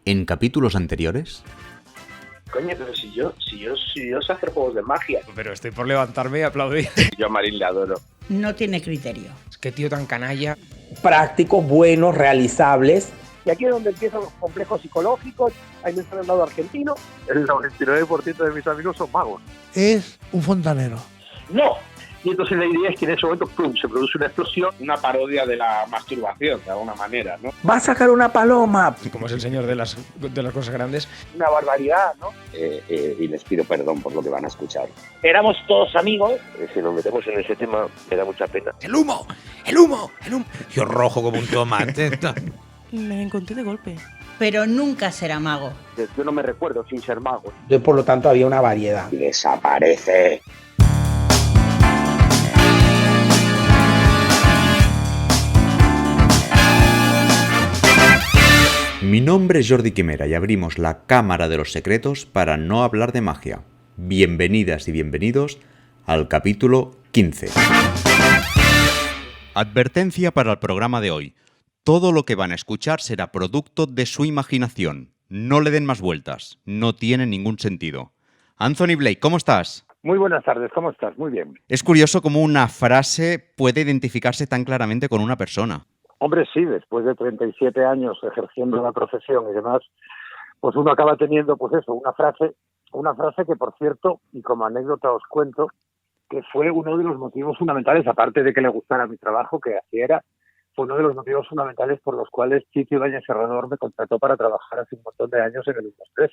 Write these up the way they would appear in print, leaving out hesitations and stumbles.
en capítulos anteriores? Coño, pero si yo sé hacer juegos de magia. Pero estoy por levantarme y aplaudir. Yo a Marín le adoro. No tiene criterio. Es que tío tan canalla. Prácticos, buenos, realizables. Y aquí es donde empiezan los complejos psicológicos. Ahí me sale el lado argentino. El 99% de mis amigos son magos. Es un fontanero. ¡No! Y entonces la idea es que en ese momento, ¡pum!, se produce una explosión. Una parodia de la masturbación, de alguna manera, ¿no? Va a sacar una paloma. Como es el señor de las cosas grandes. Una barbaridad, ¿no? Y les pido perdón por lo que van a escuchar. Éramos todos amigos. Si nos metemos en ese tema, me da mucha pena. ¡El humo! ¡El humo! ¡El humo! Yo rojo como un tomate. Me encontré de golpe. Pero nunca será mago. Yo no me recuerdo sin ser mago. Entonces, por lo tanto, había una variedad. Desaparece. Mi nombre es Jordi Quimera y abrimos la Cámara de los Secretos para no hablar de magia. Bienvenidas y bienvenidos al capítulo 15. Advertencia para el programa de hoy. Todo lo que van a escuchar será producto de su imaginación. No le den más vueltas. No tiene ningún sentido. Anthony Blake, ¿cómo estás? Muy buenas tardes, ¿cómo estás? Muy bien. Es curioso cómo una frase puede identificarse tan claramente con una persona. Hombre, sí, después de 37 años ejerciendo la profesión y demás, pues uno acaba teniendo, pues eso, una frase que, por cierto, y como anécdota os cuento, que fue uno de los motivos fundamentales, aparte de que le gustara mi trabajo, que así era, fue uno de los motivos fundamentales por los cuales Chicho Ibáñez Serrador me contrató para trabajar hace un montón de años en el 1-2-3.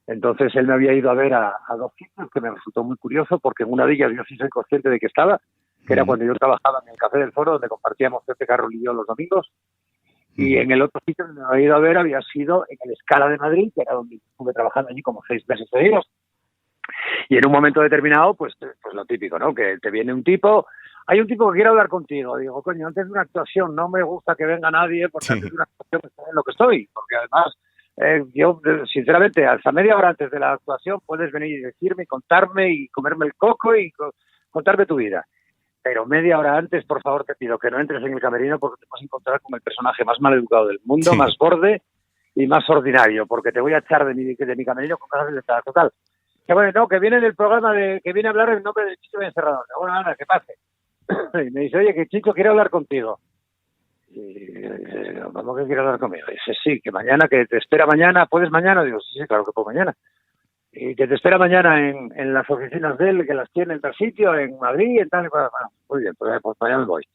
Entonces él me había ido a ver a dos sitios, que me resultó muy curioso, porque en una de ellas yo sí soy consciente de que estaba, que era cuando yo trabajaba en el Café del Foro, donde compartíamos Pepe Carroll y yo los domingos, y en el otro sitio donde me había ido a ver había sido en el Scala de Madrid, que era donde estuve trabajando allí como 6 meses seguidos. Y en un momento determinado, pues lo típico, ¿no? Que te viene un tipo, hay un tipo que quiere hablar contigo. Digo, coño, antes de una actuación no me gusta que venga nadie, porque antes de una actuación estoy en lo que estoy. Porque además, yo, sinceramente, hasta media hora antes de la actuación puedes venir y decirme, contarme y comerme el coco y contarme tu vida. Pero media hora antes, por favor, te pido que no entres en el camerino porque te vas a encontrar con el personaje más maleducado del mundo, sí, más borde y más ordinario, porque te voy a echar de mi camerino con ganas de estar total. Que bueno, no, que viene en el programa que viene a hablar en nombre de Chicho Ibáñez Serrador. Bueno, nada, que pase. Y me dice, oye, que Chicho quiere hablar contigo. Y ¿cómo que quiere hablar conmigo? Y dice, sí, que mañana, que te espera mañana. ¿Puedes mañana? Digo, sí, claro que puedo mañana. Y que te espera mañana en las oficinas de él, que las tiene en tal sitio, en Madrid, en tal. Bueno, muy bien, pues mañana me voy.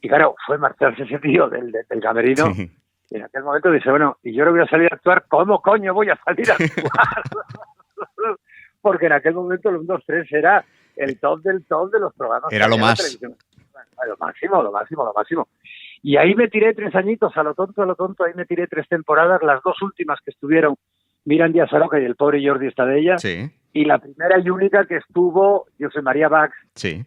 Y claro, fue marcharse ese tío del camerino. Sí. Y en aquel momento dice, bueno, y yo no voy a salir a actuar, ¿cómo coño voy a salir a actuar? Porque en aquel momento el 1-2-3 era el top del top de los programas. Era lo más. Lo máximo. Y ahí me tiré 3 añitos, a lo tonto, ahí me tiré 3 temporadas, las 2 últimas que estuvieron Miran Díaz Aroca y el pobre Jordi Estadella. Sí. Y la primera y única que estuvo Josep María Bax. Sí.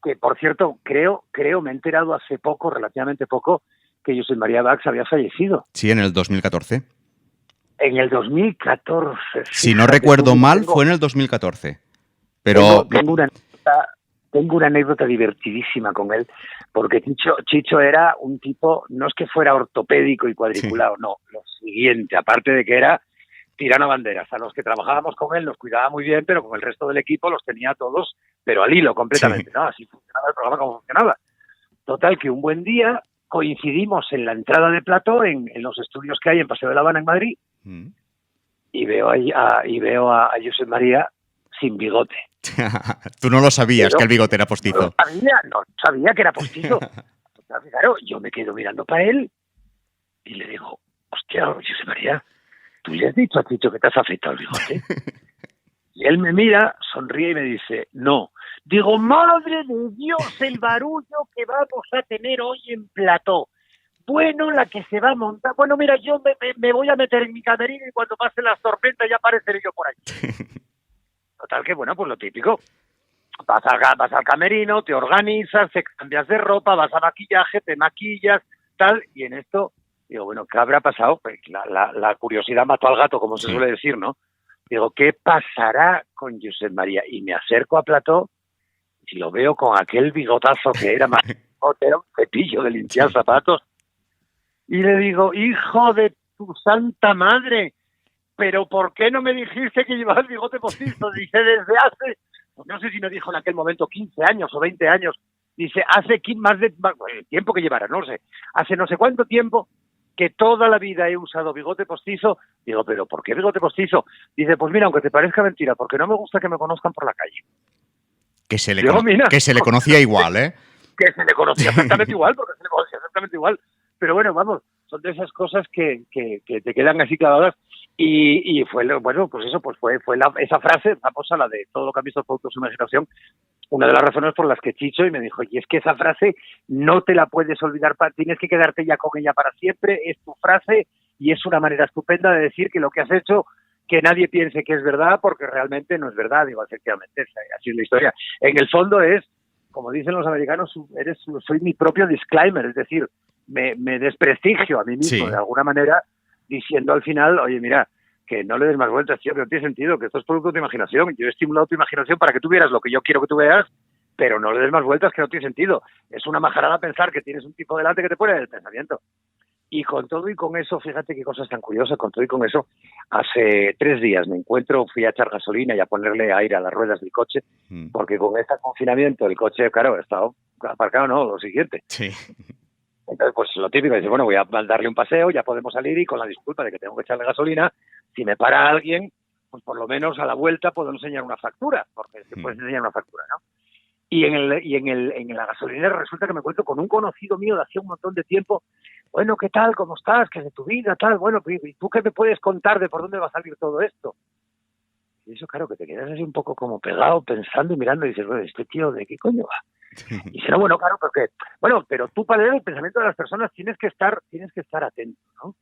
Que, por cierto, creo, me he enterado hace poco, relativamente poco, que Josep María Bax había fallecido. Sí, en el 2014. En el 2014. Si no recuerdo mal, fue en el 2014. Pero tengo una anécdota divertidísima con él, porque Chicho era un tipo, no es que fuera ortopédico y cuadriculado, sí, no, lo siguiente, aparte de que era tirano banderas. A los que trabajábamos con él nos cuidaba muy bien, pero con el resto del equipo los tenía todos, pero al hilo completamente, sí, ¿no? Así funcionaba el programa como funcionaba. Total, que un buen día coincidimos en la entrada de plató en los estudios que hay en Paseo de la Habana en Madrid, y veo a Josep María sin bigote. Tú no lo sabías, pero que el bigote era postizo. No sabía que era postizo. Claro, yo me quedo mirando para él y le digo, hostia, Josep María, ¿tú le has dicho a Chicho que te has afeitado el bigote? Y él me mira, sonríe y me dice, no. Digo, madre de Dios, el barullo que vamos a tener hoy en plató. Bueno, la que se va a montar. Bueno, mira, yo me voy a meter en mi camerino y cuando pasen las tormentas ya apareceré yo por ahí. Total que, bueno, pues lo típico. Vas al camerino, te organizas, te cambias de ropa, vas a maquillaje, te maquillas, tal. Y en esto, digo, bueno, ¿qué habrá pasado? Pues la curiosidad mató al gato, como se suele decir, ¿no? Digo, ¿qué pasará con Josep María? Y me acerco a plató y lo veo con aquel bigotazo que era un cepillo de limpiar zapatos. Y le digo, hijo de tu santa madre! ¿Pero por qué no me dijiste que llevaba el bigote postizo? Dice, desde hace, no sé si me dijo en aquel momento 15 años o 20 años. Dice, hace el tiempo que llevara, no lo sé. Hace no sé cuánto tiempo que toda la vida he usado bigote postizo. Digo, ¿pero por qué bigote postizo? Dice, pues mira, aunque te parezca mentira, porque no me gusta que me conozcan por la calle. Que se le conocía igual, ¿eh? Que se le conocía exactamente igual, porque se le conocía exactamente igual. Pero bueno, vamos, son de esas cosas que te quedan así clavadas. Y fue, bueno, pues eso, pues fue esa frase famosa, la de todo lo que han visto es producto de su imaginación, una de las razones por las que Chicho y me dijo, y es que esa frase no te la puedes olvidar, tienes que quedarte ya con ella para siempre, es tu frase y es una manera estupenda de decir que lo que has hecho, que nadie piense que es verdad, porque realmente no es verdad. Digo, efectivamente, así es la historia. En el fondo es, como dicen los americanos, soy mi propio disclaimer, es decir, me desprestigio a mí mismo, de alguna manera, diciendo al final, oye, mira, que no le des más vueltas, tío, que no tiene sentido, que esto es producto de tu imaginación. Yo he estimulado tu imaginación para que tú vieras lo que yo quiero que tú veas, pero no le des más vueltas, que no tiene sentido. Es una majarada pensar que tienes un tipo delante que te pone el pensamiento. Y con todo y con eso, fíjate qué cosas tan curiosas, con todo y con eso, hace 3 días me encuentro, fui a echar gasolina y a ponerle aire a las ruedas del coche, porque con este confinamiento el coche, claro, ha estado aparcado, no, lo siguiente. Sí. Entonces, pues lo típico, dice, bueno, voy a darle un paseo, ya podemos salir y con la disculpa de que tengo que echarle gasolina, si me para alguien, pues por lo menos a la vuelta puedo enseñar una factura, porque se puede enseñar una factura, ¿no? Y en la gasolinera resulta que me encuentro con un conocido mío de hace un montón de tiempo. Bueno, ¿qué tal? ¿Cómo estás? ¿Qué es de tu vida? Tal, bueno, ¿y tú qué me puedes contar de por dónde va a salir todo esto? Y eso, claro, que te quedas así un poco como pegado, pensando y mirando y dices, bueno, ¿este tío de qué coño va? Y dice, no, bueno, claro, porque, bueno, pero tú para leer el pensamiento de las personas tienes que estar atento, ¿no?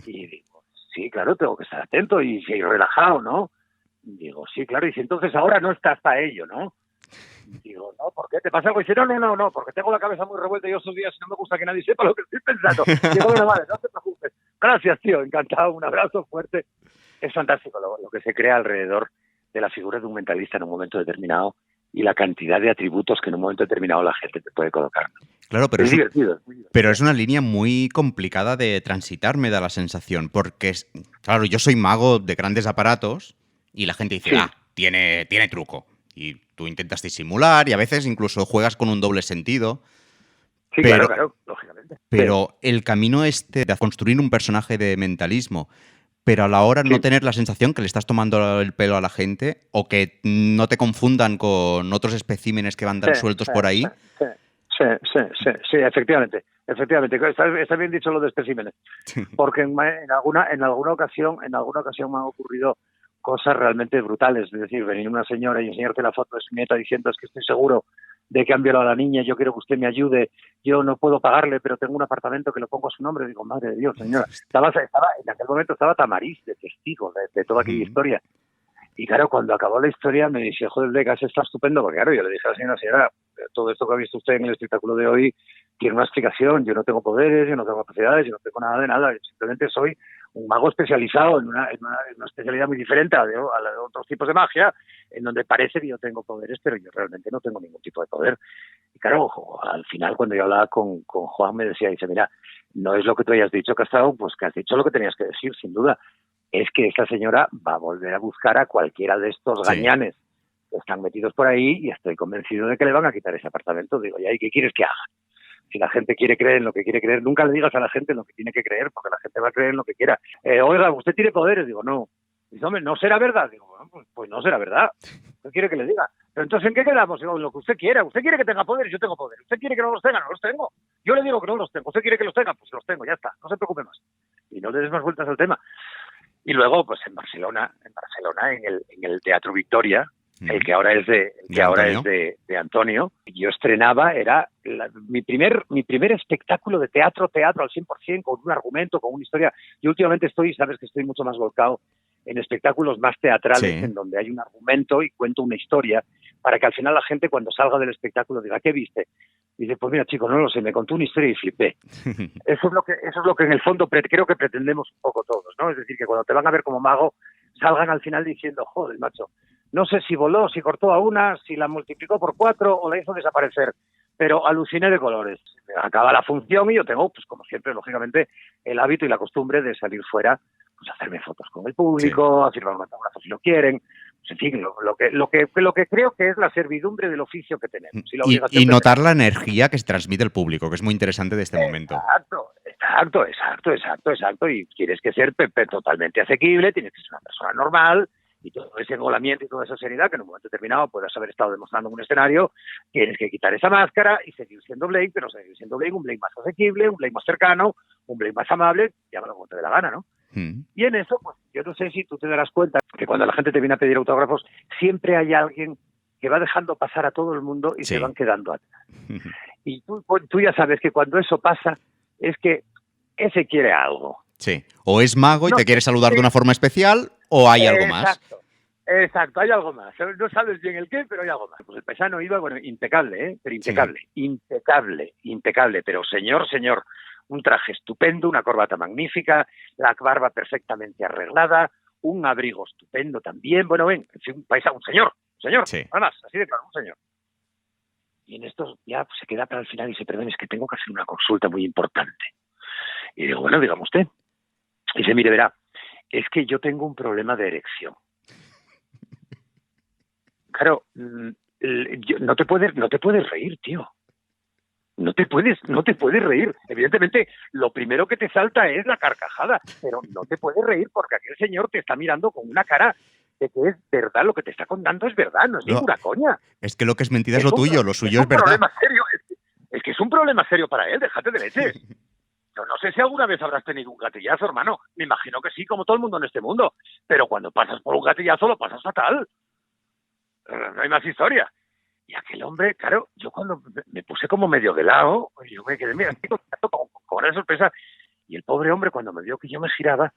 Y digo, sí, claro, tengo que estar atento y relajado, ¿no? Y digo, sí, claro, y si entonces ahora no estás para ello, ¿no? Y digo, no, ¿por qué? ¿Te pasa algo? Y dice, no, porque tengo la cabeza muy revuelta y yo esos días no me gusta que nadie sepa lo que estoy pensando. Digo, bueno, vale, no te preocupes. Gracias, tío, encantado, un abrazo fuerte. Es fantástico lo que se crea alrededor de la figura de un mentalista en un momento determinado y la cantidad de atributos que en un momento determinado la gente te puede colocar. Claro, pero es divertido. Pero es una línea muy complicada de transitar, me da la sensación, porque, claro, yo soy mago de grandes aparatos y la gente dice, tiene truco. Y tú intentas disimular y a veces incluso juegas con un doble sentido. Sí, claro, lógicamente. Pero el camino de construir un personaje de mentalismo, pero a la hora no tener la sensación que le estás tomando el pelo a la gente o que no te confundan con otros especímenes que van tan sueltos por ahí. Sí, efectivamente. Está bien dicho lo de especímenes. Porque en alguna ocasión me han ocurrido cosas realmente brutales. Es decir, venir una señora y enseñarte la foto de su nieta diciendo, es que estoy seguro de que han violado a la niña, yo quiero que usted me ayude, yo no puedo pagarle, pero tengo un apartamento que lo pongo a su nombre. Digo, madre de Dios, señora. En aquel momento estaba Tamariz de testigo de toda aquella historia. Y claro, cuando acabó la historia me dice, joder, Degas, está estupendo, porque claro, yo le dije a la señora, todo esto que ha visto usted en el espectáculo de hoy tiene una explicación, yo no tengo poderes, yo no tengo capacidades, yo no tengo nada de nada, yo simplemente soy un mago especializado en una especialidad muy diferente a la de otros tipos de magia, en donde parece que yo tengo poderes, pero yo realmente no tengo ningún tipo de poder. Y claro, al final cuando yo hablaba con Juan me decía, dice, mira, no es lo que tú hayas dicho, Castao, pues que has dicho lo que tenías que decir, sin duda. Es que esta señora va a volver a buscar a cualquiera de estos gañanes que están metidos por ahí y estoy convencido de que le van a quitar ese apartamento. Digo, ¿y qué quieres que haga? Si la gente quiere creer en lo que quiere creer, nunca le digas a la gente lo que tiene que creer, porque la gente va a creer en lo que quiera. Oiga, ¿usted tiene poderes? Digo, no. Dice, hombre, ¿no será verdad? Digo, bueno, pues no será verdad. ¿Qué quiere que le diga? Pero entonces, ¿en qué quedamos? Digo, en lo que usted quiera. ¿Usted quiere que tenga poderes? Yo tengo poderes. ¿Usted quiere que no los tenga? No los tengo. Yo le digo que no los tengo. ¿Usted quiere que los tenga? Pues los tengo, ya está. No se preocupe más. Y no le des más vueltas al tema. Y luego, pues en Barcelona, en el Teatro Victoria, el que ahora es de Antonio, yo estrenaba, era mi primer espectáculo de teatro al 100%, con un argumento, con una historia. Yo últimamente sabes que estoy mucho más volcado en espectáculos más teatrales, en donde hay un argumento y cuento una historia, para que al final la gente cuando salga del espectáculo diga, ¿qué viste? Y dice, pues mira, chico, no lo sé, me contó una historia y flipé. Eso es lo que en el fondo creo que pretendemos un poco todos, ¿no? Es decir, que cuando te van a ver como mago, salgan al final diciendo, joder, macho, no sé si voló, si cortó a una, si la multiplicó por 4 o la hizo desaparecer, pero aluciné de colores. Acaba la función y yo tengo, pues como siempre, lógicamente, el hábito y la costumbre de salir fuera, pues hacerme fotos con el público, a firmar un autógrafo si lo quieren. Pues, en fin, lo que creo que es la servidumbre del oficio que tenemos. Y, la obligación y que notar tenemos. la energía que se transmite el público, que es muy interesante de este momento. Exacto. Y tienes que ser totalmente asequible, tienes que ser una persona normal, y todo ese engolamiento y toda esa seriedad que en un momento determinado puedas haber estado demostrando en un escenario, tienes que quitar esa máscara y seguir siendo Blake, pero seguir siendo Blake, un Blake más asequible, un Blake más cercano, un Blake más amable, llámalo como te dé la gana, ¿no? Y en eso, pues yo no sé si tú te darás cuenta que cuando la gente te viene a pedir autógrafos, siempre hay alguien que va dejando pasar a todo el mundo y se van quedando atrás. Y tú ya sabes que cuando eso pasa, es que ese quiere algo. Sí, o es mago y te quiere saludar de una forma especial, o hay algo más. Exacto, hay algo más. No sabes bien el qué, pero hay algo más. Pues el paisano iba, bueno, impecable, pero impecable. Pero señor, un traje estupendo, una corbata magnífica, la barba perfectamente arreglada, un abrigo estupendo también. Bueno, ven, un paisano, un señor, además, así de claro, un señor. Y en esto ya se queda para el final y dice, perdón, es que tengo que hacer una consulta muy importante. Y digo, bueno, dígame usted. Y dice, mire, verá, es que yo tengo un problema de erección. Claro, no te puedes reír, tío. No te puedes reír. Evidentemente, lo primero que te salta es la carcajada, pero no te puedes reír porque aquel señor te está mirando con una cara de que es verdad, lo que te está contando es verdad, no es ninguna coña. Es que lo que es mentira es lo tuyo, lo suyo es verdad. Problema serio, es que es un problema serio para él, déjate de leches. Yo no sé si alguna vez habrás tenido un gatillazo, hermano. Me imagino que sí, como todo el mundo en este mundo. Pero cuando pasas por un gatillazo lo pasas fatal. No hay más historia. Y aquel hombre, claro, yo cuando me puse como medio de lado, yo me quedé mirando con una sorpresa. Y el pobre hombre, cuando me vio que yo me giraba,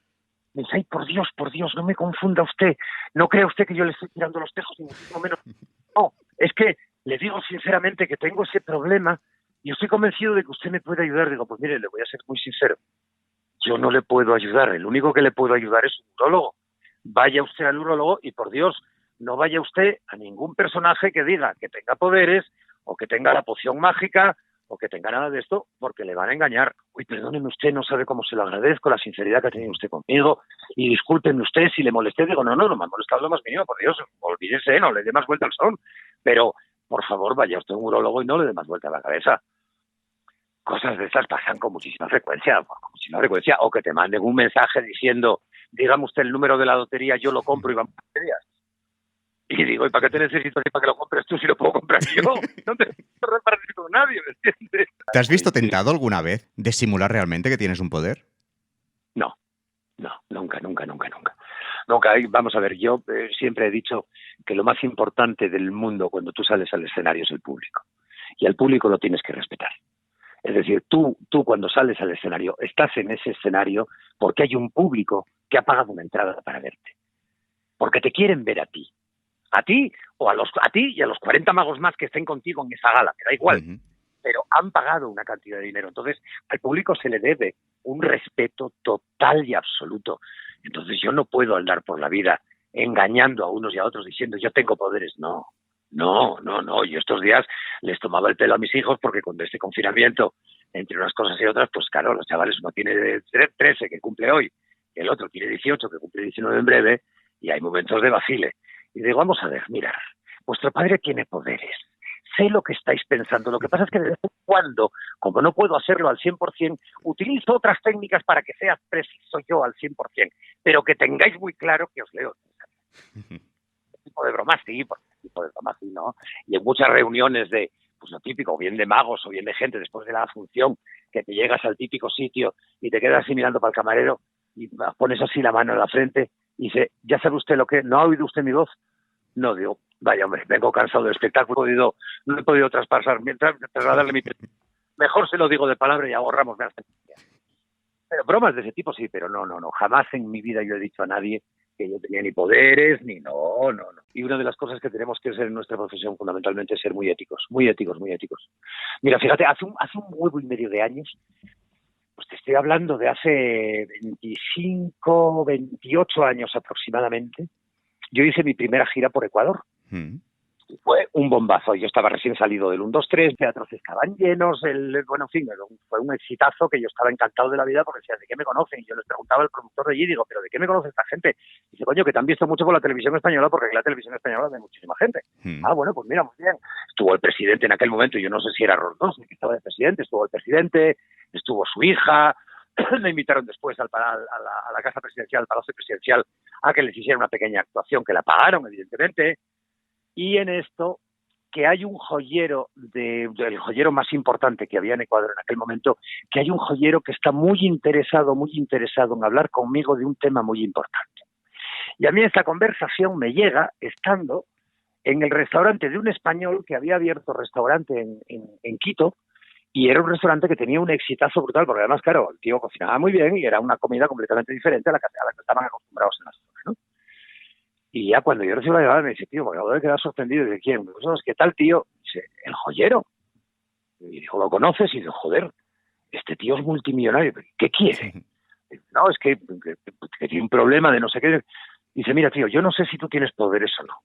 me dice, ay, por Dios, no me confunda usted. No crea usted que yo le estoy tirando los tejos, ni muchísimo menos. No, es que le digo sinceramente que tengo ese problema y estoy convencido de que usted me puede ayudar. Digo, pues mire, le voy a ser muy sincero. Yo no le puedo ayudar. El único que le puedo ayudar es un urólogo. Vaya usted al urólogo y, por Dios, no vaya usted a ningún personaje que diga que tenga poderes o que tenga la poción mágica o que tenga nada de esto, porque le van a engañar. Uy, perdóneme usted, no sabe cómo se lo agradezco, la sinceridad que ha tenido usted conmigo, y discúlpeme usted si le molesté. Digo, no me ha molestado lo más mínimo, por Dios, olvídese, no le dé más vuelta al son. Pero, por favor, vaya usted a un urólogo y no le dé más vuelta a la cabeza. Cosas de estas pasan con muchísima frecuencia, o que te manden un mensaje diciendo, dígame usted el número de la lotería, yo lo compro y vamos a 3 días. Y digo, ¿y para qué te necesito para que lo compres tú si lo puedo comprar yo? No te necesito repartir con nadie, ¿me entiendes? ¿Te has visto tentado alguna vez de simular realmente que tienes un poder? No, nunca. Vamos a ver, yo siempre he dicho que lo más importante del mundo cuando tú sales al escenario es el público. Y al público lo tienes que respetar. Es decir, tú cuando sales al escenario, estás en ese escenario porque hay un público que ha pagado una entrada para verte. Porque te quieren ver a ti. A ti y a los 40 magos más que estén contigo en esa gala, me da igual. Pero han pagado una cantidad de dinero. Entonces, al público se le debe un respeto total y absoluto. Entonces, yo no puedo andar por la vida engañando a unos y a otros diciendo yo tengo poderes. No. Yo estos días les tomaba el pelo a mis hijos porque con este confinamiento, entre unas cosas y otras, pues claro, los chavales, uno tiene 13 que cumple hoy, el otro tiene 18 que cumple 19 en breve, y hay momentos de vacile. Y digo, vamos a ver, mirad, vuestro padre tiene poderes. Sé lo que estáis pensando. Lo que pasa es que de vez en cuando, como no puedo hacerlo al 100%, utilizo otras técnicas para que sea preciso yo al 100%. Pero que tengáis muy claro que os leo. Este tipo de bromas sí, ¿no? Y en muchas reuniones de, pues lo típico, o bien de magos o bien de gente después de la función, que te llegas al típico sitio y te quedas así mirando para el camarero y pones así la mano en la frente y dice, ¿ya sabe usted lo que? ¿No ha oído usted mi voz? No, digo, vaya hombre, vengo cansado del espectáculo, no he podido trasladarle mi... Mejor se lo digo de palabra y ahorramos más. Pero bromas de ese tipo sí, pero no. Jamás en mi vida yo he dicho a nadie que yo tenía ni poderes, ni no. Y una de las cosas que tenemos que ser en nuestra profesión fundamentalmente es ser muy éticos. Mira, fíjate, hace un huevo y medio de años, pues te estoy hablando de hace 25, 28 años aproximadamente, yo hice mi primera gira por Ecuador. Fue un bombazo. Yo estaba recién salido del 1, 2, 3, teatros estaban llenos, bueno, en fin, fue un exitazo que yo estaba encantado de la vida porque decía, ¿de qué me conocen? Y yo les preguntaba al productor de allí, digo, ¿pero de qué me conoce esta gente? Y dice, coño, que te han visto mucho por la televisión española porque aquí la televisión española es de muchísima gente. Ah, bueno, pues mira, muy bien. Estuvo el presidente en aquel momento, yo no sé si era Rondón, que estaba de presidente, estuvo el presidente, estuvo su hija, me invitaron después a la casa presidencial, al palacio presidencial, a que les hiciera una pequeña actuación, que la pagaron, evidentemente. Y en esto, que hay un joyero, el joyero más importante que había en Ecuador en aquel momento, que hay un joyero que está muy interesado en hablar conmigo de un tema muy importante. Y a mí esta conversación me llega estando en el restaurante de un español que había abierto restaurante en Quito, y era un restaurante que tenía un exitazo brutal, porque además, claro, el tío cocinaba muy bien y era una comida completamente diferente a la que estaban acostumbrados en la zona, ¿no? Y ya cuando yo recibo la llamada me dice, tío, me acabo de quedar sorprendido. ¿De quién? Pues, ¿qué tal, tío? Dice, el joyero. Y dijo, ¿lo conoces? Y dice, joder, este tío es multimillonario. ¿Qué quiere? No, es que tiene un problema de no sé qué. Dice, mira, tío, yo no sé si tú tienes poderes o no,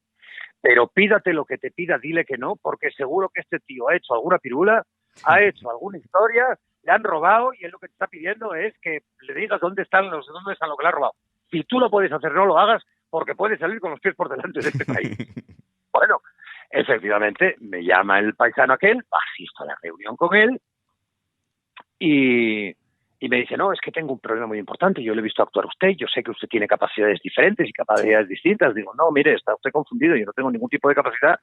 pero pídate lo que te pida, dile que no, porque seguro que este tío ha hecho alguna pirula, ha hecho alguna historia, le han robado y él lo que te está pidiendo es que le digas dónde están lo que le ha robado. Si tú lo puedes hacer, no lo hagas, porque puedes salir con los pies por delante de este país. Bueno, efectivamente, me llama el paisano aquel, asisto a la reunión con él y me dice, no, es que tengo un problema muy importante, yo le he visto actuar a usted, yo sé que usted tiene capacidades diferentes y capacidades distintas. Digo, no, mire, está usted confundido, yo no tengo ningún tipo de capacidad,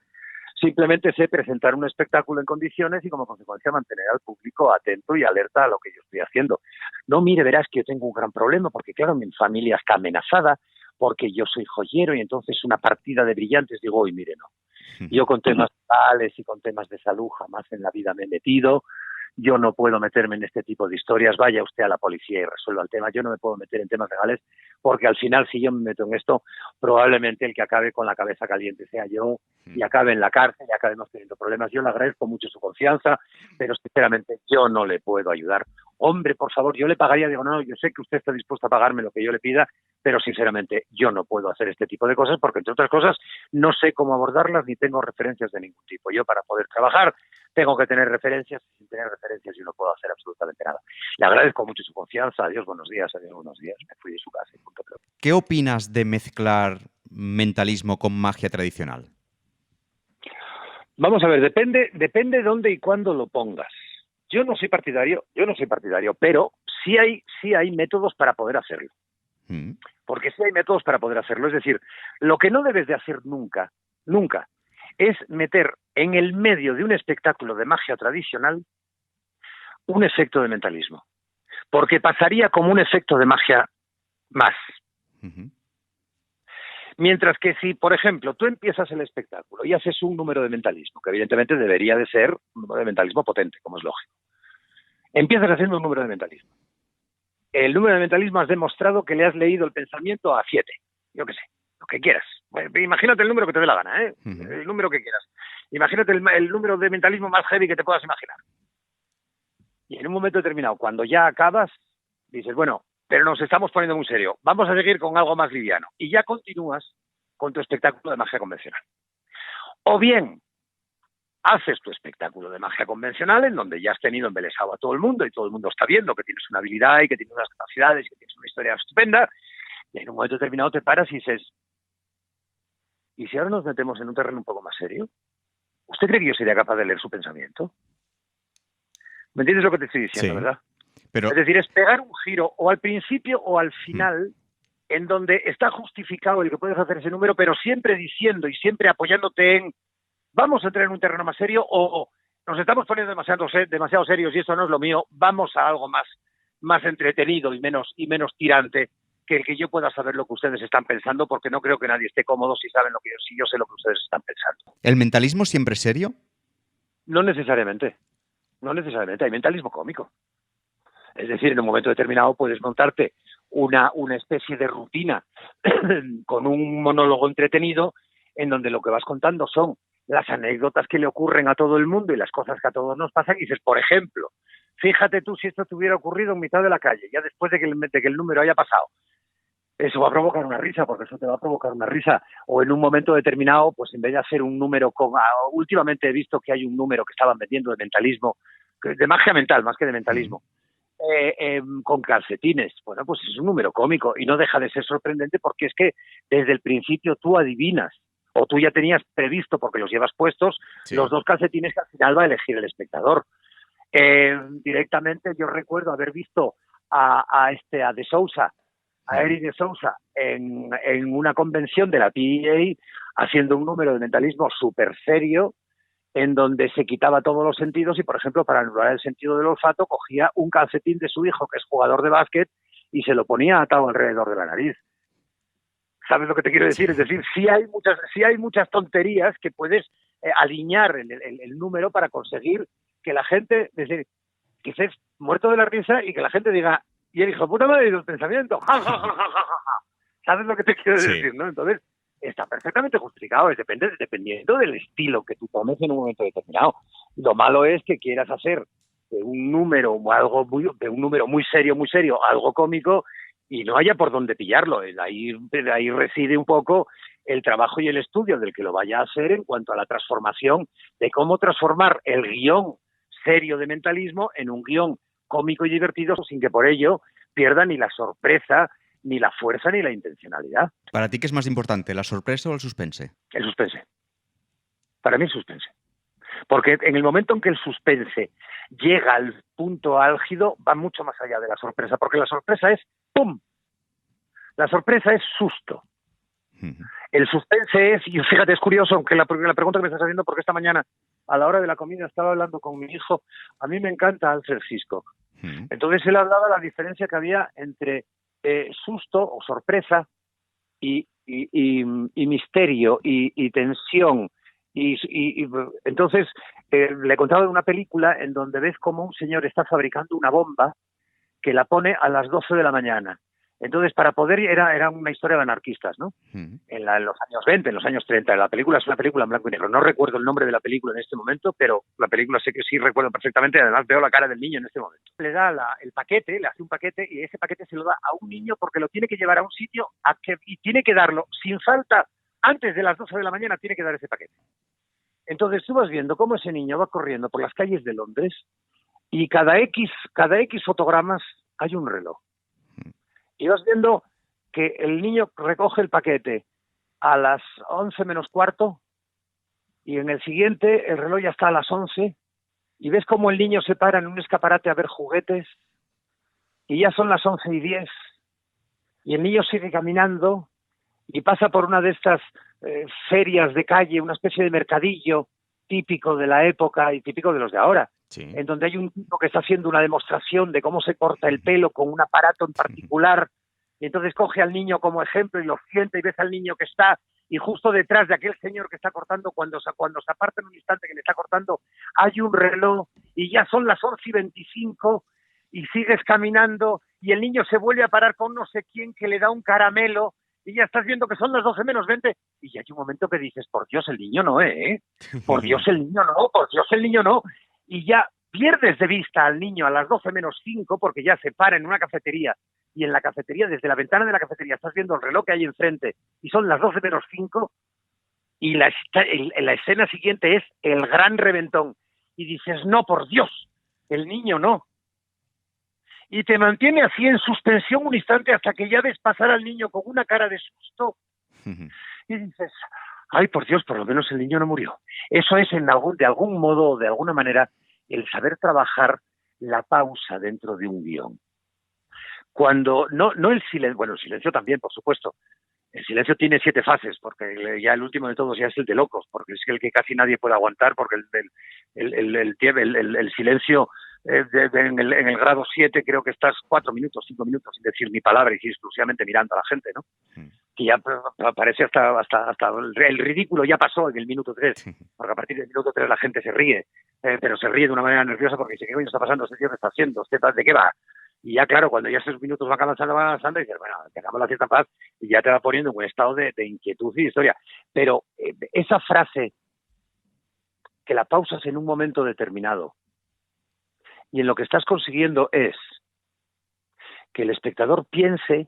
simplemente sé presentar un espectáculo en condiciones y como consecuencia mantener al público atento y alerta a lo que yo estoy haciendo. No, mire, verás que yo tengo un gran problema porque, claro, mi familia está amenazada porque yo soy joyero y entonces una partida de brillantes, digo, oye, mire, no. Yo con temas legales y con temas de salud jamás en la vida me he metido. Yo no puedo meterme en este tipo de historias, vaya usted a la policía y resuelva el tema. Yo no me puedo meter en temas legales porque al final, si yo me meto en esto, probablemente el que acabe con la cabeza caliente sea yo y acabe en la cárcel y acabemos teniendo problemas. Yo le agradezco mucho su confianza, pero sinceramente yo no le puedo ayudar. Hombre, por favor, yo le pagaría, digo, no, yo sé que usted está dispuesto a pagarme lo que yo le pida, pero sinceramente yo no puedo hacer este tipo de cosas porque, entre otras cosas, no sé cómo abordarlas ni tengo referencias de ningún tipo. Yo, para poder trabajar, tengo que tener referencias y sin tener referencias yo no puedo hacer absolutamente nada. Le agradezco mucho su confianza. Adiós, buenos días, adiós, buenos días. Me fui de su casa y punto. ¿Qué opinas de mezclar mentalismo con magia tradicional? Vamos a ver, depende dónde y cuándo lo pongas. Yo no soy partidario, pero sí hay métodos para poder hacerlo. Porque sí hay métodos para poder hacerlo. Es decir, lo que no debes de hacer nunca, es meter en el medio de un espectáculo de magia tradicional un efecto de mentalismo. Porque pasaría como un efecto de magia más. Mientras que si, por ejemplo, tú empiezas el espectáculo y haces un número de mentalismo, que evidentemente debería de ser un número de mentalismo potente, como es lógico. Empiezas haciendo un número de mentalismo. El número de mentalismo has demostrado que le has leído el pensamiento a 7. Yo qué sé, lo que quieras. Bueno, imagínate el número que te dé la gana, ¿eh? El número que quieras. Imagínate el número de mentalismo más heavy que te puedas imaginar. Y en un momento determinado, cuando ya acabas, dices, bueno, pero nos estamos poniendo muy serio. Vamos a seguir con algo más liviano. Y ya continúas con tu espectáculo de magia convencional. O bien, haces tu espectáculo de magia convencional en donde ya has tenido embelesado a todo el mundo y todo el mundo está viendo que tienes una habilidad y que tienes unas capacidades y que tienes una historia estupenda. Y en un momento determinado te paras y dices, ¿y si ahora nos metemos en un terreno un poco más serio? ¿Usted cree que yo sería capaz de leer su pensamiento? ¿Me entiendes lo que te estoy diciendo, verdad? Pero... Es decir, es pegar un giro o al principio o al final en donde está justificado el que puedes hacer ese número, pero siempre diciendo y siempre apoyándote en vamos a entrar en un terreno más serio o nos estamos poniendo demasiado serios y esto no es lo mío, vamos a algo más entretenido y menos tirante que el que yo pueda saber lo que ustedes están pensando, porque no creo que nadie esté cómodo si yo sé lo que ustedes están pensando. ¿El mentalismo siempre es serio? No necesariamente. Hay mentalismo cómico. Es decir, en un momento determinado puedes montarte una especie de rutina con un monólogo entretenido en donde lo que vas contando son las anécdotas que le ocurren a todo el mundo y las cosas que a todos nos pasan. Y dices, por ejemplo, fíjate tú si esto te hubiera ocurrido en mitad de la calle, ya después de que el número haya pasado. eso va a provocar una risa, porque eso te va a provocar una risa. O en un momento determinado, pues en vez de hacer un número últimamente he visto que hay un número que estaban vendiendo de mentalismo, de magia mental, más que de mentalismo, con calcetines. Bueno, pues es un número cómico y no deja de ser sorprendente porque es que desde el principio tú adivinas, o tú ya tenías previsto, porque los llevas puestos, los 2 calcetines que al final va a elegir el espectador. Directamente yo recuerdo haber visto a De Sousa, a Eric de Sousa, en una convención de la PEA, haciendo un número de mentalismo súper serio, en donde se quitaba todos los sentidos y, por ejemplo, para anular el sentido del olfato, cogía un calcetín de su hijo, que es jugador de básquet, y se lo ponía atado alrededor de la nariz. ¿Sabes lo que te quiero decir? Es decir, sí hay muchas tonterías que puedes alinear el número para conseguir que la gente, desde que estés muerto de la risa y que la gente diga, y el hijo de puta me ha leído el pensamiento. ¿Sabes lo que te quiero decir? ¿No? Entonces, está perfectamente justificado, dependiendo del estilo que tú tomes en un momento determinado. Lo malo es que quieras hacer de un número muy serio, algo cómico, y no haya por dónde pillarlo. Ahí reside un poco el trabajo y el estudio del que lo vaya a hacer en cuanto a la transformación, de cómo transformar el guión serio de mentalismo en un guión cómico y divertido sin que por ello pierda ni la sorpresa, ni la fuerza, ni la intencionalidad. ¿Para ti qué es más importante, la sorpresa o el suspense? El suspense. Para mí el suspense. Porque en el momento en que el suspense llega al punto álgido, va mucho más allá de la sorpresa, porque la sorpresa es ¡pum! La sorpresa es susto. El suspense es, y fíjate, es curioso, aunque la pregunta que me estás haciendo, porque esta mañana a la hora de la comida estaba hablando con mi hijo, a mí me encanta Alfred Hitchcock. Entonces él hablaba de la diferencia que había entre susto o sorpresa y misterio y tensión. Y entonces le contaba de una película en donde ves cómo un señor está fabricando una bomba que la pone a las 12 de la mañana. Entonces, para poder, era una historia de anarquistas, ¿no? En los años 20, en los años 30. La película es una película en blanco y negro. No recuerdo el nombre de la película en este momento, pero la película sé que sí recuerdo perfectamente. Y además veo la cara del niño en este momento. Le da el paquete, le hace un paquete, y ese paquete se lo da a un niño porque lo tiene que llevar a un sitio y tiene que darlo sin falta. Antes de las 12 de la mañana tiene que dar ese paquete. Entonces tú vas viendo cómo ese niño va corriendo por las calles de Londres y cada X fotogramas hay un reloj. Y vas viendo que el niño recoge el paquete a las 11 menos cuarto y en el siguiente el reloj ya está a las 11 y ves cómo el niño se para en un escaparate a ver juguetes y ya son las 11:10 y el niño sigue caminando y pasa por una de estas ferias de calle, una especie de mercadillo típico de la época y típico de los de ahora, en donde hay un tipo que está haciendo una demostración de cómo se corta el pelo con un aparato en particular, y entonces coge al niño como ejemplo y lo sienta y ves al niño que está, y justo detrás de aquel señor que está cortando, cuando se aparta en un instante que le está cortando, hay un reloj, y ya son las 11:25, y sigues caminando, y el niño se vuelve a parar con no sé quién que le da un caramelo, y ya estás viendo que son las 12 menos 20, y ya hay un momento que dices, por Dios, el niño no, por Dios, el niño no, por Dios, el niño no, y ya pierdes de vista al niño a las 12 menos 5, porque ya se para en una cafetería, y en la cafetería, desde la ventana de la cafetería, estás viendo el reloj que hay enfrente, y son las 12 menos 5, y la escena siguiente es el gran reventón, y dices, no, por Dios, el niño no. Y te mantiene así en suspensión un instante hasta que ya ves pasar al niño con una cara de susto y dices, ay, por Dios, por lo menos el niño no murió. Eso es de algún modo o de alguna manera el saber trabajar la pausa dentro de un guión. Cuando, no el silencio, bueno, el silencio también, por supuesto. El silencio tiene 7 fases, porque ya el último de todos ya es el de locos, porque es el que casi nadie puede aguantar, porque el silencio en el grado 7 creo que estás 4 minutos, 5 minutos sin decir ni palabra y exclusivamente mirando a la gente, ¿no? Que ya parece hasta el ridículo ya pasó en el minuto 3, porque a partir del minuto 3 la gente se ríe, pero se ríe de una manera nerviosa porque dice, ¿qué coño está pasando? ¿Este tío qué está haciendo? ¿De qué va? Y ya, claro, cuando ya esos minutos van avanzando, y dices, bueno, tengamos la cierta paz, y ya te va poniendo en un estado de inquietud y de historia. Pero esa frase, que la pausas en un momento determinado, y en lo que estás consiguiendo es que el espectador piense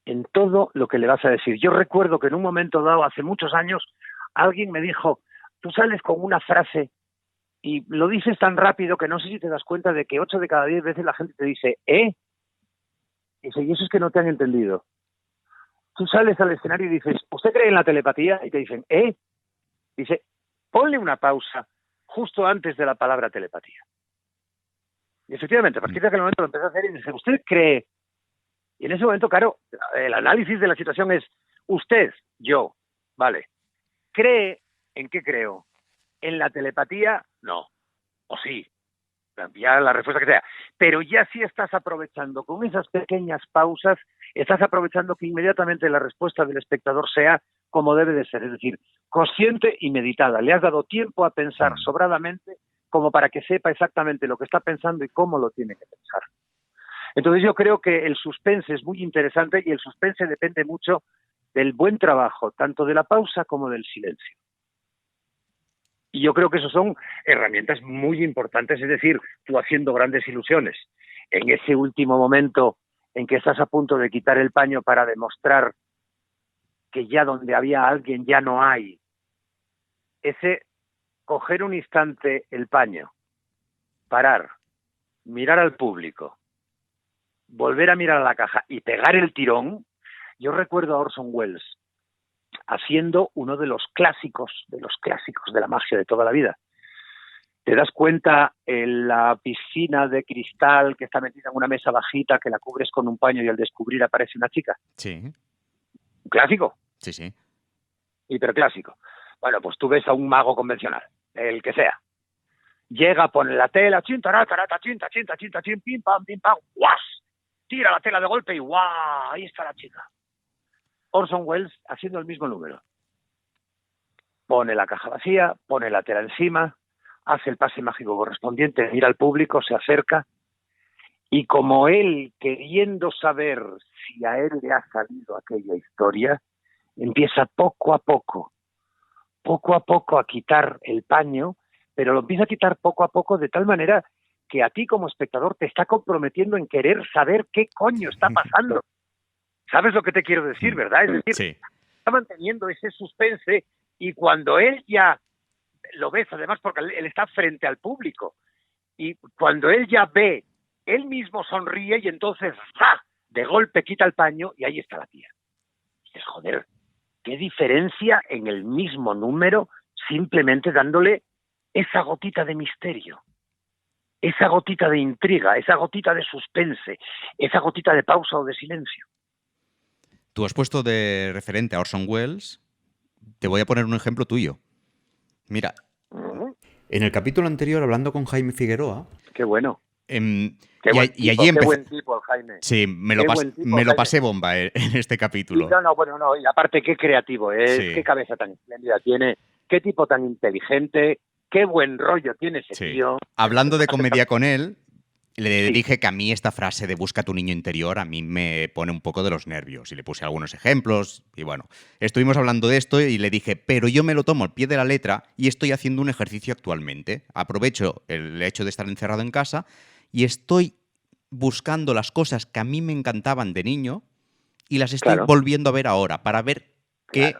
en todo lo que le vas a decir. Yo recuerdo que en un momento dado, hace muchos años, alguien me dijo, tú sales con una frase y lo dices tan rápido que no sé si te das cuenta de que 8 de cada 10 veces la gente te dice, ¿eh? Y eso es que no te han entendido. Tú sales al escenario y dices, ¿usted cree en la telepatía? Y te dicen, ¿eh? Dice, ponle una pausa justo antes de la palabra telepatía. Y efectivamente, a partir de aquel momento lo empecé a hacer y dice, ¿usted cree? Y en ese momento, claro, el análisis de la situación es, usted, yo, vale, ¿cree en qué creo? ¿En la telepatía? No. O sí. Ya la respuesta que sea. Pero ya sí estás aprovechando, con esas pequeñas pausas, estás aprovechando que inmediatamente la respuesta del espectador sea como debe de ser, es decir, consciente y meditada. Le has dado tiempo a pensar sobradamente como para que sepa exactamente lo que está pensando y cómo lo tiene que pensar. Entonces yo creo que el suspense es muy interesante y el suspense depende mucho del buen trabajo, tanto de la pausa como del silencio. Y yo creo que eso son herramientas muy importantes, es decir, tú haciendo grandes ilusiones, en ese último momento en que estás a punto de quitar el paño para demostrar que ya donde había alguien ya no hay, ese coger un instante el paño, parar, mirar al público, volver a mirar a la caja y pegar el tirón. Yo recuerdo a Orson Welles haciendo uno de los clásicos de la magia de toda la vida. ¿Te das cuenta en la piscina de cristal que está metida en una mesa bajita que la cubres con un paño y al descubrir aparece una chica? Sí. Un clásico. Sí, sí. Hiperclásico. Bueno, pues tú ves a un mago convencional, el que sea. Llega, pone la tela, chin, tará, tarata, chin, chin, chin, chin, pim, pam, guas. Tira la tela de golpe y guau, ahí está la chica. Orson Welles haciendo el mismo número. Pone la caja vacía, pone la tela encima, hace el pase mágico correspondiente, mira al público, se acerca y como él, queriendo saber si a él le ha salido aquella historia, empieza poco a poco a quitar el paño, pero lo empieza a quitar poco a poco de tal manera que a ti como espectador te está comprometiendo en querer saber qué coño está pasando. ¿Sabes lo que te quiero decir, verdad? Es decir, sí, está manteniendo ese suspense y cuando él ya lo ves, además porque él está frente al público, y cuando él ya ve, él mismo sonríe y entonces ¡ah!, de golpe quita el paño y ahí está la tía. Y dices, joder, qué diferencia en el mismo número, simplemente dándole esa gotita de misterio, esa gotita de intriga, esa gotita de suspense, esa gotita de pausa o de silencio. Tú has puesto de referente a Orson Welles. Te voy a poner un ejemplo tuyo. Mira, en el capítulo anterior, hablando con Jaime Figueroa... Qué bueno. Allí qué buen tipo el Jaime. Sí, me lo pasé bomba en este capítulo. No, y aparte qué creativo es, sí, qué cabeza tan espléndida tiene, qué tipo tan inteligente, qué buen rollo tiene ese tío. Hablando de comedia con él, le dije que a mí esta frase de busca tu niño interior a mí me pone un poco de los nervios y le puse algunos ejemplos y bueno, estuvimos hablando de esto y le dije, pero yo me lo tomo al pie de la letra y estoy haciendo un ejercicio actualmente. Aprovecho el hecho de estar encerrado en casa y estoy buscando las cosas que a mí me encantaban de niño y las estoy volviendo a ver ahora para ver qué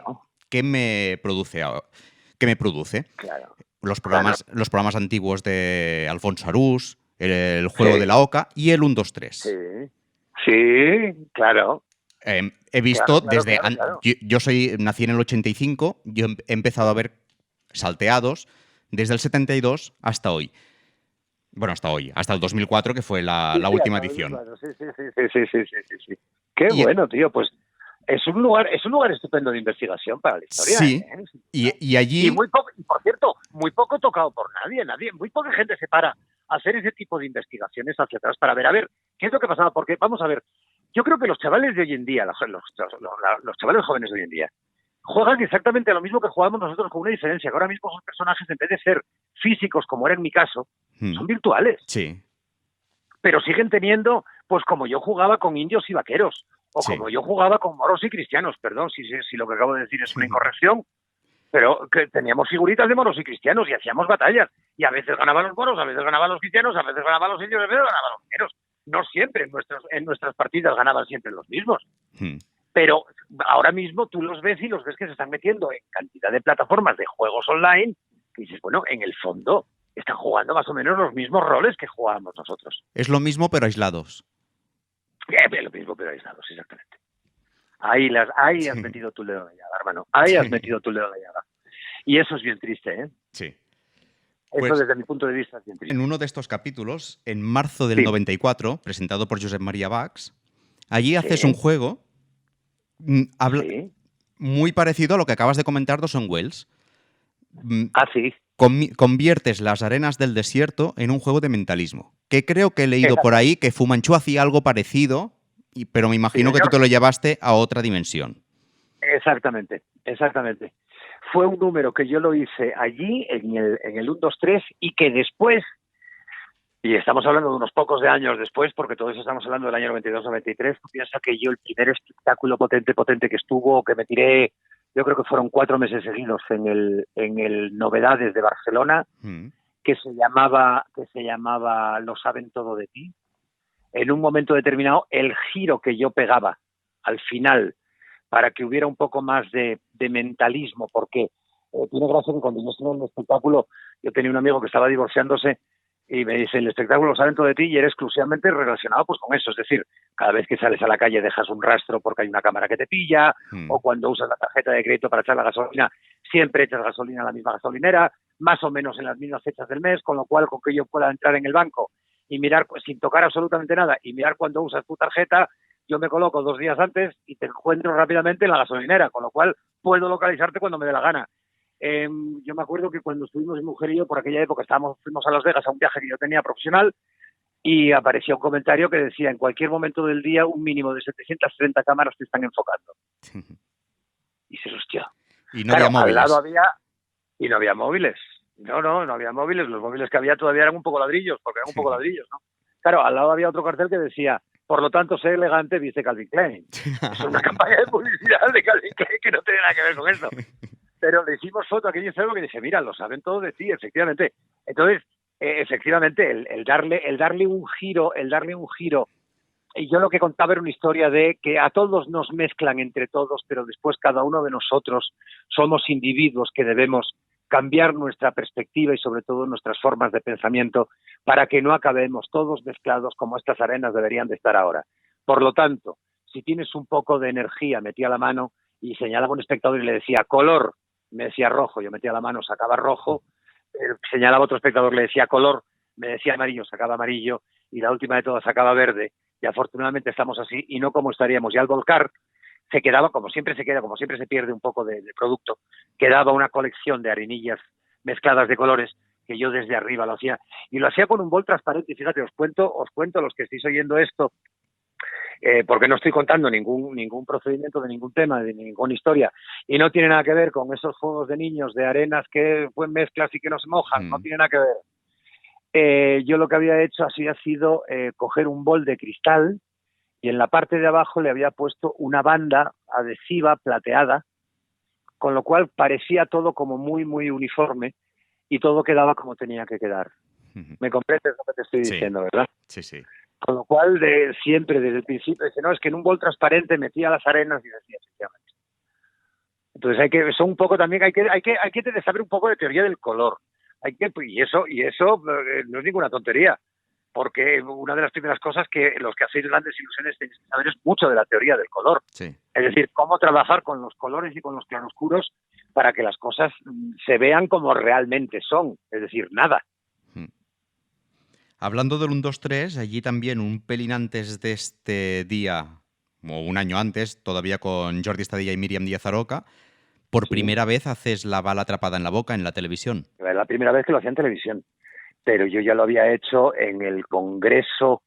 me produce. Claro. Los programas antiguos de Alfonso Arús, el juego de la Oca y el 1, 2, 3. Sí, claro. He visto desde... Yo nací en el 85, yo he empezado a ver salteados desde el 72 hasta hoy. Bueno, hasta el 2004, que fue la última edición. Sí. Qué bueno, tío. Pues es un lugar estupendo de investigación para la historia. Sí, ¿eh? y allí... Y por cierto, muy poco tocado por nadie. Muy poca gente se para a hacer ese tipo de investigaciones hacia atrás para ver qué es lo que pasaba. Porque, vamos a ver, yo creo que los chavales de hoy en día, los chavales jóvenes de hoy en día, juegan exactamente a lo mismo que jugábamos nosotros, con una diferencia, que ahora mismo esos personajes, en vez de ser físicos, como era en mi caso, son virtuales. Sí. Pero siguen teniendo, pues como yo jugaba con indios y vaqueros, o como yo jugaba con moros y cristianos, perdón si lo que acabo de decir es una incorrección, pero que teníamos figuritas de moros y cristianos y hacíamos batallas, y a veces ganaban los moros, a veces ganaban los cristianos, a veces ganaban los indios, a veces ganaban los vaqueros. No siempre, en nuestras partidas ganaban siempre los mismos. Pero ahora mismo tú los ves y los ves que se están metiendo en cantidad de plataformas de juegos online que dices, bueno, en el fondo están jugando más o menos los mismos roles que jugábamos nosotros. Es lo mismo, pero aislados. Lo mismo, pero aislados, exactamente. Ahí has metido tu dedo en la llaga, hermano. Ahí has metido tu dedo en la llaga. Y eso es bien triste, ¿eh? Sí. Eso Pues, desde mi punto de vista es bien triste. en uno de estos capítulos, en marzo del 94, presentado por Josep María Bax, allí haces un juego muy parecido a lo que acabas de comentar de Orson Welles. Sí. Conviertes las arenas del desierto en un juego de mentalismo. Que creo que he leído por ahí que Fu Manchu hacía algo parecido, pero me imagino que tú te lo llevaste a otra dimensión. Exactamente. Fue un número que yo lo hice allí, en el 1, 2, 3, y que después, y estamos hablando de unos pocos de años después, porque todo eso estamos hablando del año 92-93, tú piensas que yo el primer espectáculo potente que estuvo, que me tiré, yo creo que fueron 4 meses seguidos en el Novedades de Barcelona, que se llamaba Lo saben todo de ti. En un momento determinado, el giro que yo pegaba al final, para que hubiera un poco más de mentalismo, porque tiene gracia que cuando yo estuve en el espectáculo, yo tenía un amigo que estaba divorciándose y me dice, el espectáculo Lo saben todo de ti y era exclusivamente relacionado pues con eso, es decir, cada vez que sales a la calle dejas un rastro porque hay una cámara que te pilla, o cuando usas la tarjeta de crédito para echar la gasolina, siempre echas gasolina a la misma gasolinera, más o menos en las mismas fechas del mes, con lo cual con que yo pueda entrar en el banco y mirar pues, sin tocar absolutamente nada y mirar cuando usas tu tarjeta, yo me coloco 2 días antes y te encuentro rápidamente en la gasolinera, con lo cual puedo localizarte cuando me dé la gana. Yo me acuerdo que cuando estuvimos mi mujer y yo, por aquella época fuimos a Las Vegas a un viaje que yo tenía profesional y aparecía un comentario que decía, en cualquier momento del día un mínimo de 730 cámaras te están enfocando. Y dices, hostia. Y no había móviles. Al lado y no había móviles. No había móviles. Los móviles que había todavía eran un poco ladrillos, porque eran un poco ladrillos, ¿no? Claro, al lado había otro cartel que decía, por lo tanto, sé elegante, viste Calvin Klein. Es una campaña de publicidad de Calvin Klein que no tiene nada que ver con eso. Pero le hicimos foto a aquello enfermo que dice, mira, lo saben todo de ti, efectivamente. Entonces, efectivamente, el darle un giro, y yo lo que contaba era una historia de que a todos nos mezclan entre todos, pero después cada uno de nosotros somos individuos que debemos cambiar nuestra perspectiva y sobre todo nuestras formas de pensamiento para que no acabemos todos mezclados como estas arenas deberían de estar ahora. Por lo tanto, si tienes un poco de energía, metía la mano y señalaba a un espectador y le decía color, me decía rojo, yo metía la mano, sacaba rojo, señalaba a otro espectador, le decía color, me decía amarillo, sacaba amarillo, y la última de todas sacaba verde, y afortunadamente estamos así, y no como estaríamos. Y al volcar, se quedaba, como siempre se pierde un poco de producto, quedaba una colección de arenillas mezcladas de colores, que yo desde arriba lo hacía, y lo hacía con un bol transparente, y fíjate, os cuento los que estáis oyendo esto, porque no estoy contando ningún procedimiento de ningún tema, de ninguna historia, y no tiene nada que ver con esos juegos de niños de arenas que pues, mezclas y que no se mojan, no tiene nada que ver. Yo lo que había hecho ha sido coger un bol de cristal y en la parte de abajo le había puesto una banda adhesiva plateada, con lo cual parecía todo como muy, muy uniforme y todo quedaba como tenía que quedar. ¿Me comprendes lo que te estoy diciendo, verdad? Sí. Con lo cual, siempre desde el principio, dice, no, es que en un bol transparente metía las arenas y decía, efectivamente. Entonces son un poco también, hay que saber un poco de teoría del color. Y eso no es ninguna tontería, porque una de las primeras cosas que los que hacéis grandes ilusiones tenéis que saber es mucho de la teoría del color. Sí. Es decir, cómo trabajar con los colores y con los claroscuros para que las cosas se vean como realmente son, es decir, nada. Hablando del 1, 2, 3, allí también un pelín antes de este día, o un año antes, todavía con Jordi Estadilla y Míriam Díaz Aroca, por primera vez haces La bala atrapada en la boca en la televisión. Es la primera vez que lo hacía en televisión, pero yo ya lo había hecho en el Congreso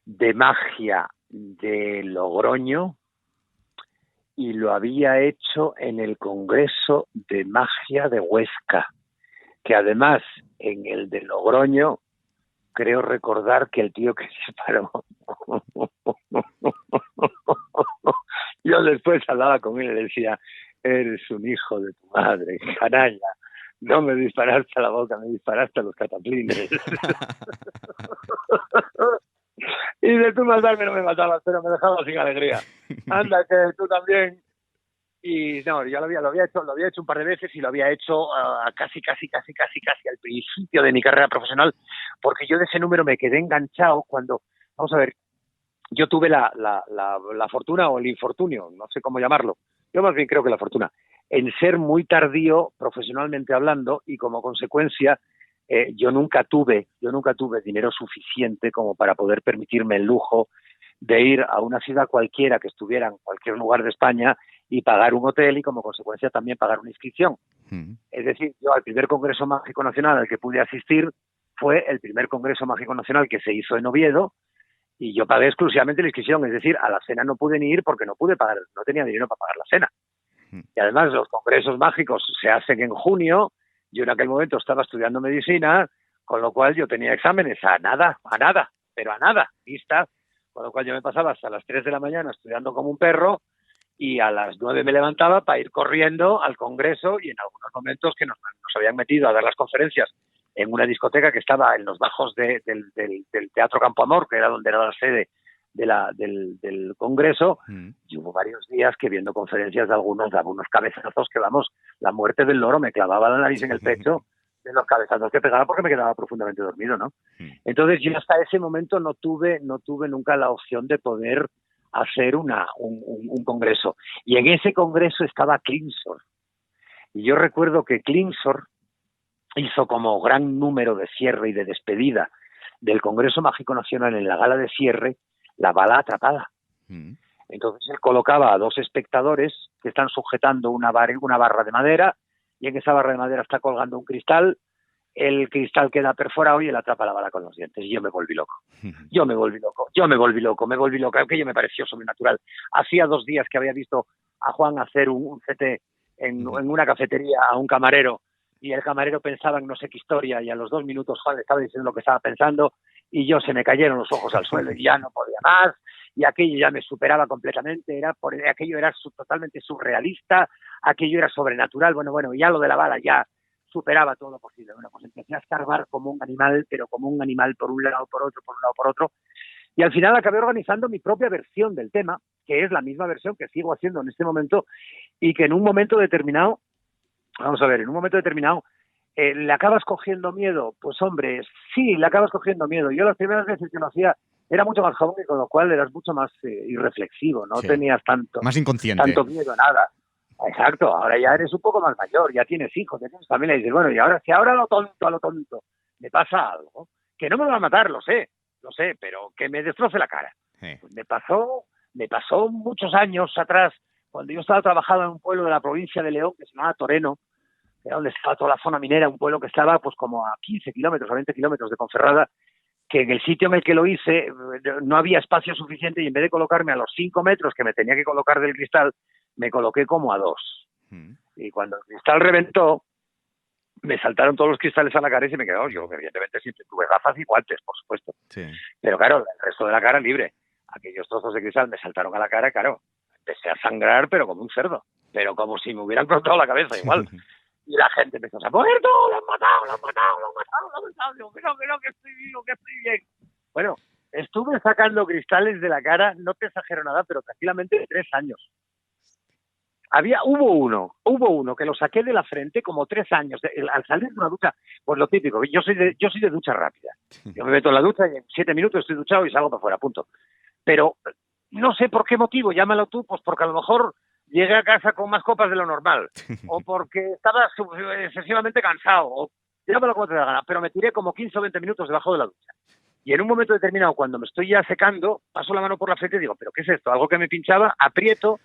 de Magia de Logroño y lo había hecho en el Congreso de Magia de Huesca, que además en el de Logroño creo recordar que el tío que disparó, yo después hablaba con él y le decía, eres un hijo de tu madre, canalla, no me disparaste a la boca, me disparaste a los cataplines. Y de tú matarme no me matabas, pero me dejabas sin alegría. Anda, que tú también. Y no, yo lo había hecho un par de veces y lo había hecho casi al principio de mi carrera profesional, porque yo de ese número me quedé enganchado cuando, vamos a ver, yo tuve la fortuna o el infortunio, no sé cómo llamarlo, yo más bien creo que la fortuna, en ser muy tardío profesionalmente hablando, y como consecuencia yo nunca tuve dinero suficiente como para poder permitirme el lujo de ir a una ciudad cualquiera que estuviera en cualquier lugar de España y pagar un hotel y como consecuencia también pagar una inscripción. Es decir, yo al primer Congreso Mágico Nacional al que pude asistir fue el primer Congreso Mágico Nacional que se hizo en Oviedo, y yo pagué exclusivamente la inscripción, es decir, a la cena no pude ni ir porque no tenía dinero para pagar la cena. Y además los congresos mágicos se hacen en junio, yo en aquel momento estaba estudiando medicina, con lo cual yo tenía exámenes a nada, vista, con lo cual yo me pasaba hasta las 3 de la mañana estudiando como un perro, y a las 9 me levantaba para ir corriendo al congreso, y en algunos momentos que nos habían metido a dar las conferencias en una discoteca que estaba en los bajos del Teatro Campo Amor, que era donde era la sede del congreso, y hubo varios días que viendo conferencias de algunos daba unos cabezazos que, vamos, la muerte del loro, me clavaba la nariz en el pecho de los cabezazos que pegaba porque me quedaba profundamente dormido, ¿no? Entonces yo hasta ese momento no tuve nunca la opción de poder hacer un congreso. Y en ese congreso estaba Clinsor. Y yo recuerdo que Clinsor hizo como gran número de cierre y de despedida del Congreso Mágico Nacional en la gala de cierre, la bala atrapada. Entonces él colocaba a 2 espectadores que están sujetando una barra de madera, y en esa barra de madera está colgando un cristal, el cristal queda perforado y él atrapa la bala con los dientes. Y yo me volví loco. Aquello me pareció sobrenatural. Hacía 2 días que había visto a Juan hacer un CT en una cafetería a un camarero, y el camarero pensaba en no sé qué historia, y a los 2 minutos Juan le estaba diciendo lo que estaba pensando, y yo se me cayeron los ojos al suelo y ya no podía más, y aquello ya me superaba completamente, aquello era totalmente surrealista, aquello era sobrenatural, bueno, ya lo de la bala ya superaba todo lo posible. Bueno, pues empecé a escarbar como un animal, pero como un animal por un lado, por otro, y al final acabé organizando mi propia versión del tema, que es la misma versión que sigo haciendo en este momento, y que en un momento determinado, ¿le acabas cogiendo miedo? Pues hombre, sí, le acabas cogiendo miedo. Yo las primeras veces que lo hacía era mucho más joven, y con lo cual eras mucho más irreflexivo, no tenías más inconsciente, tanto miedo a nada. Exacto, ahora ya eres un poco más mayor, ya tienes hijos, ya tienes familia, y dices, bueno, y ahora, si ahora a lo tonto me pasa algo, que no me va a matar, lo sé, pero que me destroce la cara. Pues me pasó muchos años atrás, cuando yo estaba trabajando en un pueblo de la provincia de León que se llamaba Toreno, que era donde estaba toda la zona minera, un pueblo que estaba pues como a 15 kilómetros o 20 kilómetros de Ponferrada, que en el sitio en el que lo hice no había espacio suficiente, y en vez de colocarme a los 5 metros que me tenía que colocar del cristal, me coloqué como a 2. Y cuando el cristal reventó, me saltaron todos los cristales a la cara y se me quedó. Yo, evidentemente, siempre tuve gafas y guantes, por supuesto. Pero claro, el resto de la cara libre. Aquellos trozos de cristal me saltaron a la cara, claro. Empecé a sangrar, pero como un cerdo. Pero como si me hubieran cortado la cabeza, igual. Y la gente empezó a ¡muerto! ¡Lo han matado! Digo, que estoy vivo, que estoy bien. Bueno, estuve sacando cristales de la cara, no te exagero nada, pero tranquilamente 3 años. Hubo uno que lo saqué de la frente como 3 años, al salir de una ducha, pues lo típico, yo soy de ducha rápida. Yo me meto en la ducha y en 7 minutos estoy duchado y salgo para afuera, punto. Pero no sé por qué motivo, llámalo tú, pues porque a lo mejor llegué a casa con más copas de lo normal, o porque estaba excesivamente cansado, o llámalo como te da la gana, pero me tiré como 15 o 20 minutos debajo de la ducha. Y en un momento determinado, cuando me estoy ya secando, paso la mano por la frente y digo, ¿pero qué es esto? Algo que me pinchaba, aprieto,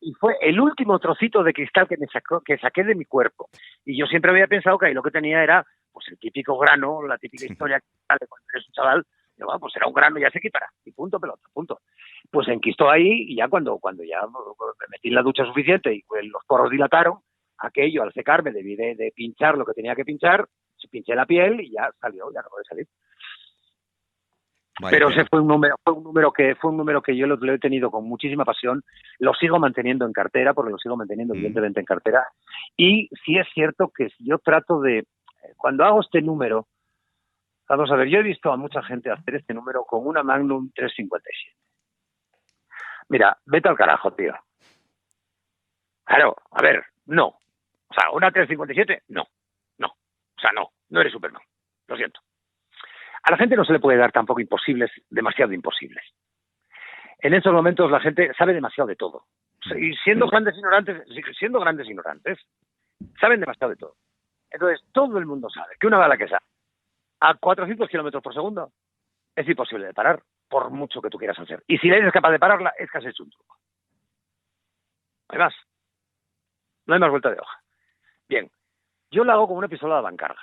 y fue el último trocito de cristal que saqué de mi cuerpo. Y yo siempre había pensado que ahí lo que tenía era pues el típico grano, la típica historia que sale cuando eres un chaval. Digo, bueno, pues era un grano, ya se quitará. Y punto, pelota, punto. Pues se enquistó ahí, y ya cuando ya me metí en la ducha suficiente y pues, los poros dilataron, aquello al secarme debí de pinchar lo que tenía que pinchar, pinché la piel y ya salió, ya acabó de salir. Vaya, pero ese fue un número que yo lo he tenido con muchísima pasión, lo sigo manteniendo en cartera, porque lo sigo manteniendo evidentemente en cartera, y sí es cierto que si yo trato de, cuando hago este número, Vamos a ver, yo he visto a mucha gente hacer este número con una Magnum 357. Mira, vete al carajo, tío. Claro, a ver, no. O sea, una 357, no. O sea, no eres Superman. Lo siento. A la gente no se le puede dar tampoco imposibles, demasiado imposibles. En estos momentos la gente sabe demasiado de todo. Y siendo grandes ignorantes, saben demasiado de todo. Entonces, todo el mundo sabe que una bala que sale a 400 kilómetros por segundo es imposible de parar, por mucho que tú quieras hacer. Y si eres capaz de pararla, es que has hecho un truco. No hay más. No hay más vuelta de hoja. Bien, yo la hago con una pistola de bancarga.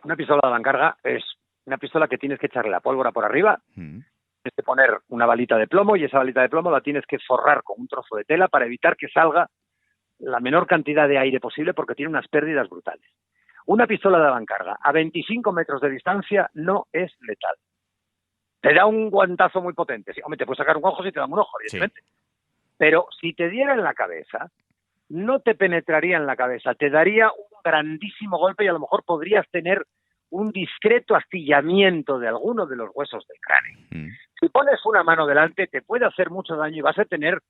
Una pistola de bancarga es una pistola que tienes que echarle la pólvora por arriba, tienes que poner una balita de plomo y esa balita de plomo la tienes que forrar con un trozo de tela para evitar que salga la menor cantidad de aire posible porque tiene unas pérdidas brutales. Una pistola de bancarga a 25 metros de distancia no es letal. Te da un guantazo muy potente. Sí, hombre, te puedes sacar un ojo si te da un ojo, evidentemente. Sí. Pero si te diera en la cabeza, no te penetraría en la cabeza, te daría un grandísimo golpe y a lo mejor podrías tener un discreto astillamiento de alguno de los huesos del cráneo. Si pones una mano delante, te puede hacer mucho daño y vas a tener,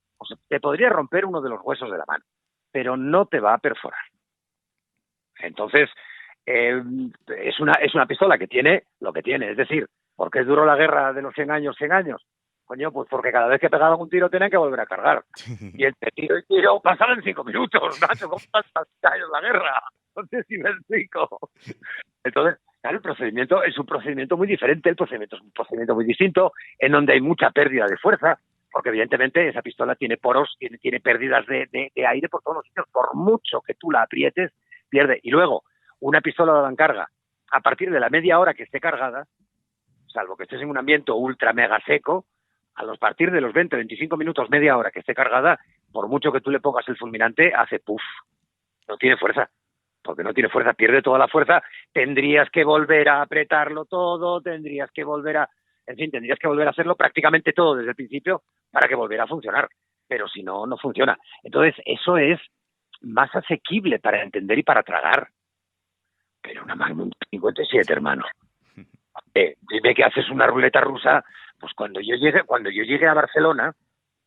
te podría romper uno de los huesos de la mano, pero no te va a perforar. Entonces, es una pistola que tiene lo que tiene, es decir, ¿por qué duró la guerra de los 100 años? Coño, pues porque cada vez que pegaban un tiro tenían que volver a cargar. Y entre tiro y tiro pasaban 5 minutos, Nacho, ¿cómo pasas la guerra? No sé si me explico. Entonces, claro, el procedimiento es un procedimiento muy diferente, el procedimiento es un procedimiento muy distinto, en donde hay mucha pérdida de fuerza, porque evidentemente esa pistola tiene poros, tiene pérdidas de aire por todos los sitios, por mucho que tú la aprietes, pierde. Y luego, una pistola de bancarga, a partir de la media hora que esté cargada, salvo que estés en un ambiente ultra mega seco, a partir de los 20-25 minutos, media hora que esté cargada, por mucho que tú le pongas el fulminante, hace puff. No tiene fuerza. Porque no tiene fuerza, pierde toda la fuerza. Tendrías que volver a apretarlo todo, tendrías que volver a hacerlo prácticamente todo desde el principio para que volviera a funcionar. Pero si no, no funciona. Entonces, eso es más asequible para entender y para tragar. Pero una Magnum 57, hermano. Dime que haces una ruleta rusa. Pues cuando yo llegué a Barcelona,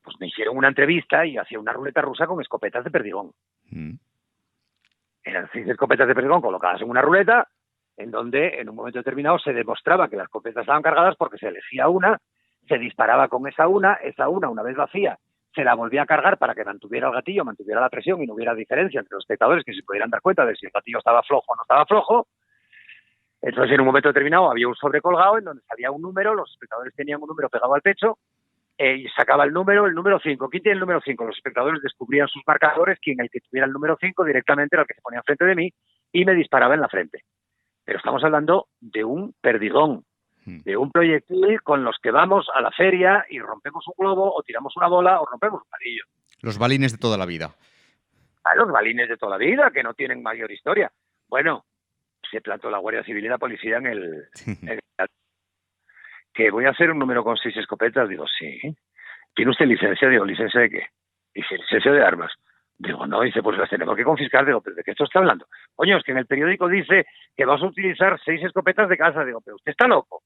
pues me hicieron una entrevista y hacía una ruleta rusa con escopetas de perdigón. Eran 6 escopetas de perdigón colocadas en una ruleta, en donde en un momento determinado se demostraba que las escopetas estaban cargadas porque se elegía una, se disparaba con esa una vez vacía, se la volvía a cargar para que mantuviera el gatillo, mantuviera la presión y no hubiera diferencia entre los espectadores, que se pudieran dar cuenta de si el gatillo estaba flojo o no estaba flojo. Entonces, en un momento determinado había un sobre colgado en donde salía un número, los espectadores tenían un número pegado al pecho y sacaba el número 5. ¿Quién tiene el número 5? Los espectadores descubrían sus marcadores, el que tuviera el número 5 directamente era el que se ponía enfrente de mí y me disparaba en la frente. Pero estamos hablando de un perdigón, de un proyectil con los que vamos a la feria y rompemos un globo o tiramos una bola o rompemos un palillo. Los balines de toda la vida. Los balines de toda la vida, que no tienen mayor historia. Bueno, se plantó la Guardia Civil y la policía en el que voy a hacer un número con 6 escopetas. Digo, sí. ¿Tiene usted licencia? Digo, ¿licencia de qué? Dice, licencia de armas. Digo, no. Dice, pues las tenemos que confiscar. Digo, ¿pero de qué esto está hablando? Coño, es que en el periódico dice que vas a utilizar 6 escopetas de caza. Digo, pero usted está loco.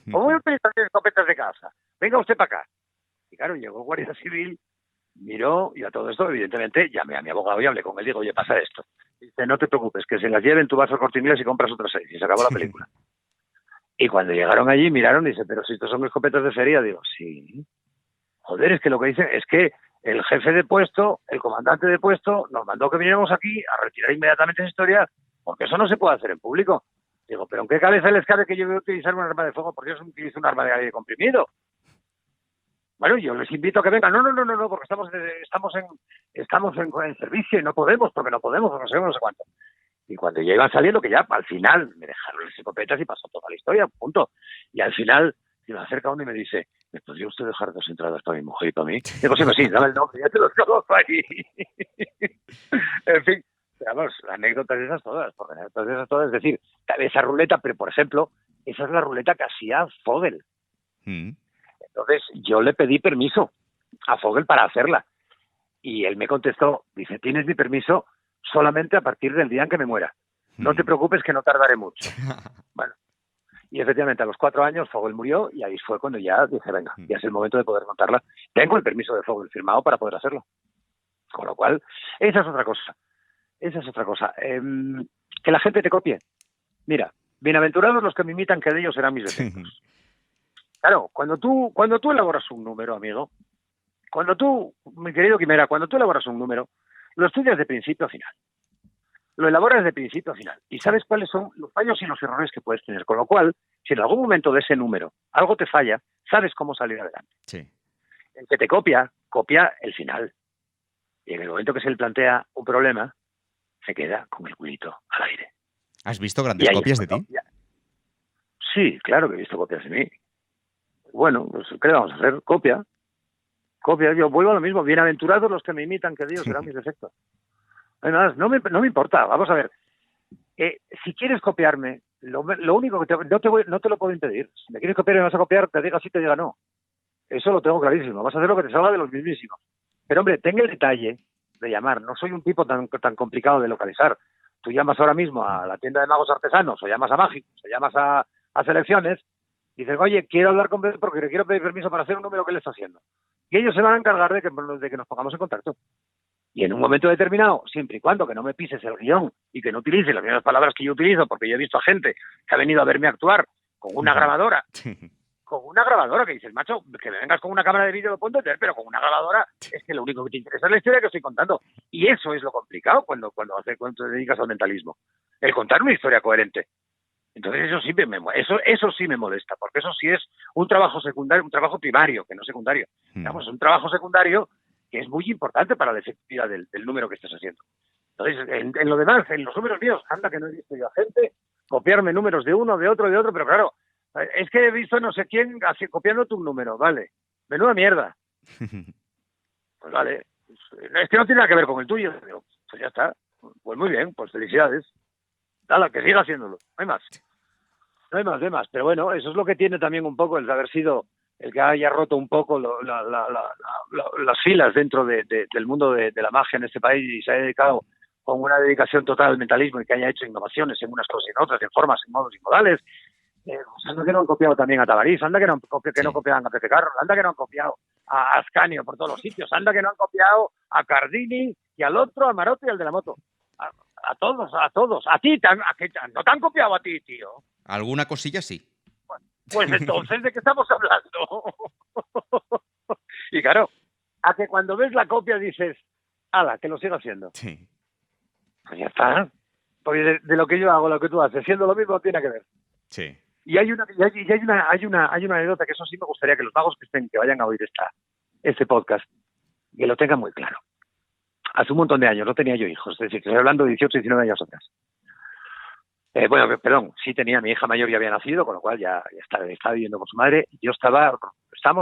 ¿Cómo voy a utilizar 6 escopetas de caza? Venga usted para acá. Y claro, llegó Guardia Civil, miró y a todo esto, evidentemente, llamé a mi abogado y hablé con él. Digo, oye, pasa esto. Dice, no te preocupes, que se las lleven, tú vas al Corte Inglés y compras otras 6. Y se acabó la película. Y cuando llegaron allí, miraron y dice, pero si estos son escopetas de feria. Digo, sí. Joder, es que lo que dicen es que el jefe de puesto, el comandante de puesto, nos mandó que viniéramos aquí a retirar inmediatamente esa historia, porque eso no se puede hacer en público. Digo, ¿pero en qué cabeza les cabe que yo voy a utilizar un arma de fuego? Porque yo utilizo un arma de aire comprimido. Bueno, yo les invito a que vengan. No, porque estamos en servicio y no podemos, porque no sé cuánto. Y cuando ya iban saliendo, que ya al final me dejaron las escopetas y pasó toda la historia, punto. Y al final se me acerca uno y me dice, ¿me podría usted dejar 2 entradas para mi mujer y para mí? Digo, sí, dame el nombre, ya te los conozco ahí. En fin, vamos, anécdotas esas todas, es decir, esa ruleta, pero por ejemplo, esa es la ruleta que hacía Fogel. Entonces yo le pedí permiso a Fogel para hacerla. Y él me contestó, dice, tienes mi permiso solamente a partir del día en que me muera. No te preocupes que no tardaré mucho. Bueno, Y efectivamente, a los 4 años Fogel murió y ahí fue cuando ya dije, venga, ya es el momento de poder montarla. Tengo el permiso de Fogel firmado para poder hacerlo. Con lo cual, esa es otra cosa. Que la gente te copie. Mira, bienaventurados los que me imitan, que de ellos serán mis defectos. Claro, cuando tú elaboras un número, amigo, mi querido Quimera, cuando tú elaboras un número, lo estudias de principio a final. Lo elaboras de principio a final y sabes cuáles son los fallos y los errores que puedes tener. Con lo cual, si en algún momento de ese número algo te falla, sabes cómo salir adelante. Sí. El que te copia el final. Y en el momento que se le plantea un problema, se queda con el culito al aire. ¿Has visto grandes copias de ti? Sí, claro que he visto copias de mí. Bueno, pues ¿qué vamos a hacer? Copia. Yo vuelvo a lo mismo. Bienaventurados los que me imitan, que Dios serán mis defectos. Además, no me importa. Vamos a ver. Si quieres copiarme, lo único que no te lo puedo impedir. Si me quieres copiar y me vas a copiar, te diga sí, te diga no. Eso lo tengo clarísimo. Vas a hacer lo que te salga de los mismísimos. Pero, hombre, ten el detalle de llamar. No soy un tipo tan complicado de localizar. Tú llamas ahora mismo a la tienda de magos artesanos, o llamas a Mágicos, o llamas a Selecciones, y dices, oye, quiero hablar con él porque le quiero pedir permiso para hacer un número que él está haciendo. Y ellos se van a encargar de que nos pongamos en contacto. Y en un momento determinado, siempre y cuando que no me pises el guión y que no utilices las mismas palabras que yo utilizo, porque yo he visto a gente que ha venido a verme actuar con una grabadora, que dices, macho, que me vengas con una cámara de vídeo lo puedo entender, pero con una grabadora es que lo único que te interesa es la historia que estoy contando. Y eso es lo complicado cuando te dedicas al mentalismo. El contar una historia coherente. Entonces eso sí me molesta, porque eso sí es un trabajo secundario, un trabajo primario, que no secundario. Digamos, un trabajo secundario que es muy importante para la efectividad del número que estés haciendo. Entonces, en lo demás, en los números míos, anda que no he visto yo a gente copiarme números de uno, de otro, pero claro, es que he visto no sé quién así, copiándote un número, vale, menuda mierda. Pues vale, es que no tiene nada que ver con el tuyo. Pues ya está, pues muy bien, pues felicidades. Dale, que siga haciéndolo, no hay más. Pero bueno, eso es lo que tiene también un poco el de haber sido el que haya roto un poco las filas dentro del mundo de la magia en este país y se haya dedicado con una dedicación total al mentalismo y que haya hecho innovaciones en unas cosas y en otras, en formas, en modos y modales. Anda que no han copiado también a Tabarís, anda que no copiaban a Pepe Carroll, anda que no han copiado a Ascanio por todos los sitios, anda que no han copiado a Cardini y al otro, a Maroto y al de la moto. A todos. A ti, no te han copiado a ti, tío. Alguna cosilla sí. Pues entonces, ¿de qué estamos hablando? Y claro, a que cuando ves la copia dices, ¡hala, que lo sigo haciendo! Sí. Pues ya está. Porque de lo que yo hago, lo que tú haces, siendo lo mismo, tiene que ver. Sí. Y hay una anécdota que eso sí me gustaría que los magos que vayan a oír este podcast, que lo tengan muy claro. Hace un montón de años no tenía yo hijos, es decir, que estoy hablando de 18, 19 años atrás. Sí tenía, mi hija mayor ya había nacido, con lo cual ya estaba viviendo con su madre.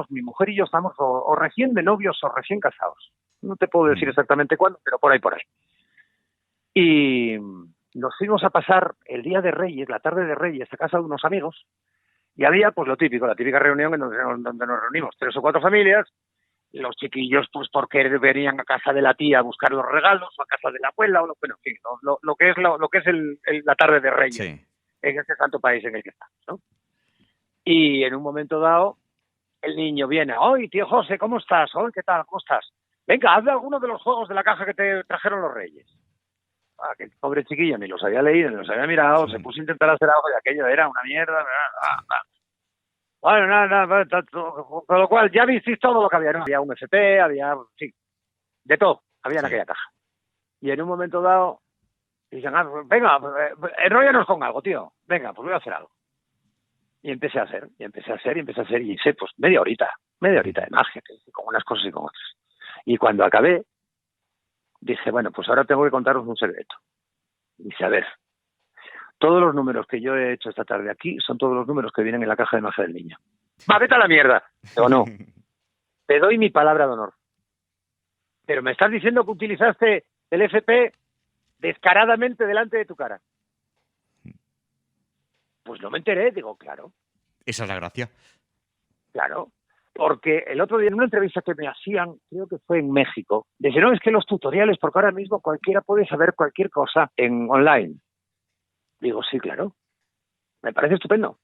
Mi mujer y yo estamos o recién de novios o recién casados. No te puedo decir exactamente cuándo, pero por ahí. Y nos fuimos a pasar el día de Reyes, la tarde de Reyes, a casa de unos amigos, y había pues lo típico, la típica reunión en donde nos reunimos 3 o 4 familias, los chiquillos pues porque venían a casa de la tía a buscar los regalos, o a casa de la abuela, o lo que es la tarde de Reyes, sí, en ese santo país en el que estamos, ¿no? Y en un momento dado, el niño viene, ¡oye, tío José, ¿cómo estás? ¡Oye, qué tal, cómo estás! Venga, hazle alguno de los juegos de la caja que te trajeron los Reyes. Que el pobre chiquillo ni los había leído, ni los había mirado, se puso a intentar hacer algo y aquello era una mierda. Bueno, nada, con lo cual ya visteis todo lo que había, ¿no? Había un FP, sí, de todo, había en aquella caja. Y en un momento dado, dicen, venga, enróllanos con algo, tío. Venga, pues voy a hacer algo. Y empecé a hacer, y hice pues media horita de magia, con unas cosas y con otras. Y cuando acabé, dije, bueno, pues ahora tengo que contaros un secreto. Dice, a ver, todos los números que yo he hecho esta tarde aquí son todos los números que vienen en la caja de magia del niño. ¡Va, vete a la mierda! O no. Te doy mi palabra de honor. Pero me estás diciendo que utilizaste el FP descaradamente delante de tu cara. Pues no me enteré, digo, claro. Esa es la gracia. Claro. Porque el otro día en una entrevista que me hacían, creo que fue en México, dice, no, es que los tutoriales, porque ahora mismo cualquiera puede saber cualquier cosa en online. Digo, sí, claro. Me parece estupendo.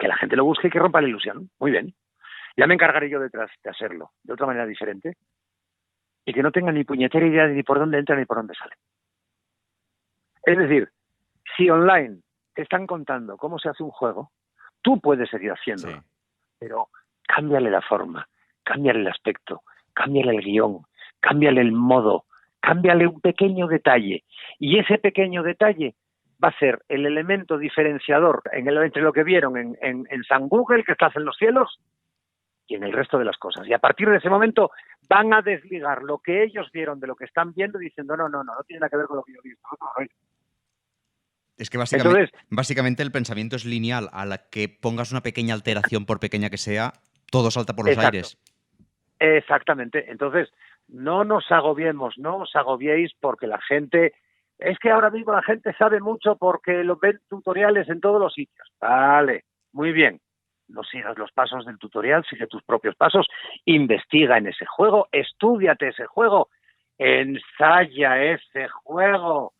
que la gente lo busque y que rompa la ilusión. Muy bien. Ya me encargaré yo detrás de hacerlo de otra manera diferente y que no tenga ni puñetera idea de ni por dónde entra ni por dónde sale. Es decir, si online te están contando cómo se hace un juego, tú puedes seguir haciéndolo, Sí. pero cámbiale la forma, cámbiale el aspecto, cámbiale el guión, cámbiale el modo, cámbiale un pequeño detalle. Y ese pequeño detalle va a ser el elemento diferenciador entre lo que vieron en San Google, que estás en los cielos, y en el resto de las cosas. Y a partir de ese momento van a desligar lo que ellos vieron de lo que están viendo, diciendo, no tiene nada que ver con lo que yo he visto. Es que Entonces, básicamente el pensamiento es lineal. A la que pongas una pequeña alteración, por pequeña que sea, todo salta por los exacto. aires. Exactamente. Entonces, no nos agobiemos, no os agobiéis porque la gente... Es que ahora mismo la gente sabe mucho porque lo ven tutoriales en todos los sitios. Vale, muy bien. No sigas los pasos del tutorial, sigue tus propios pasos, investiga en ese juego, estúdiate ese juego, ensaya ese juego,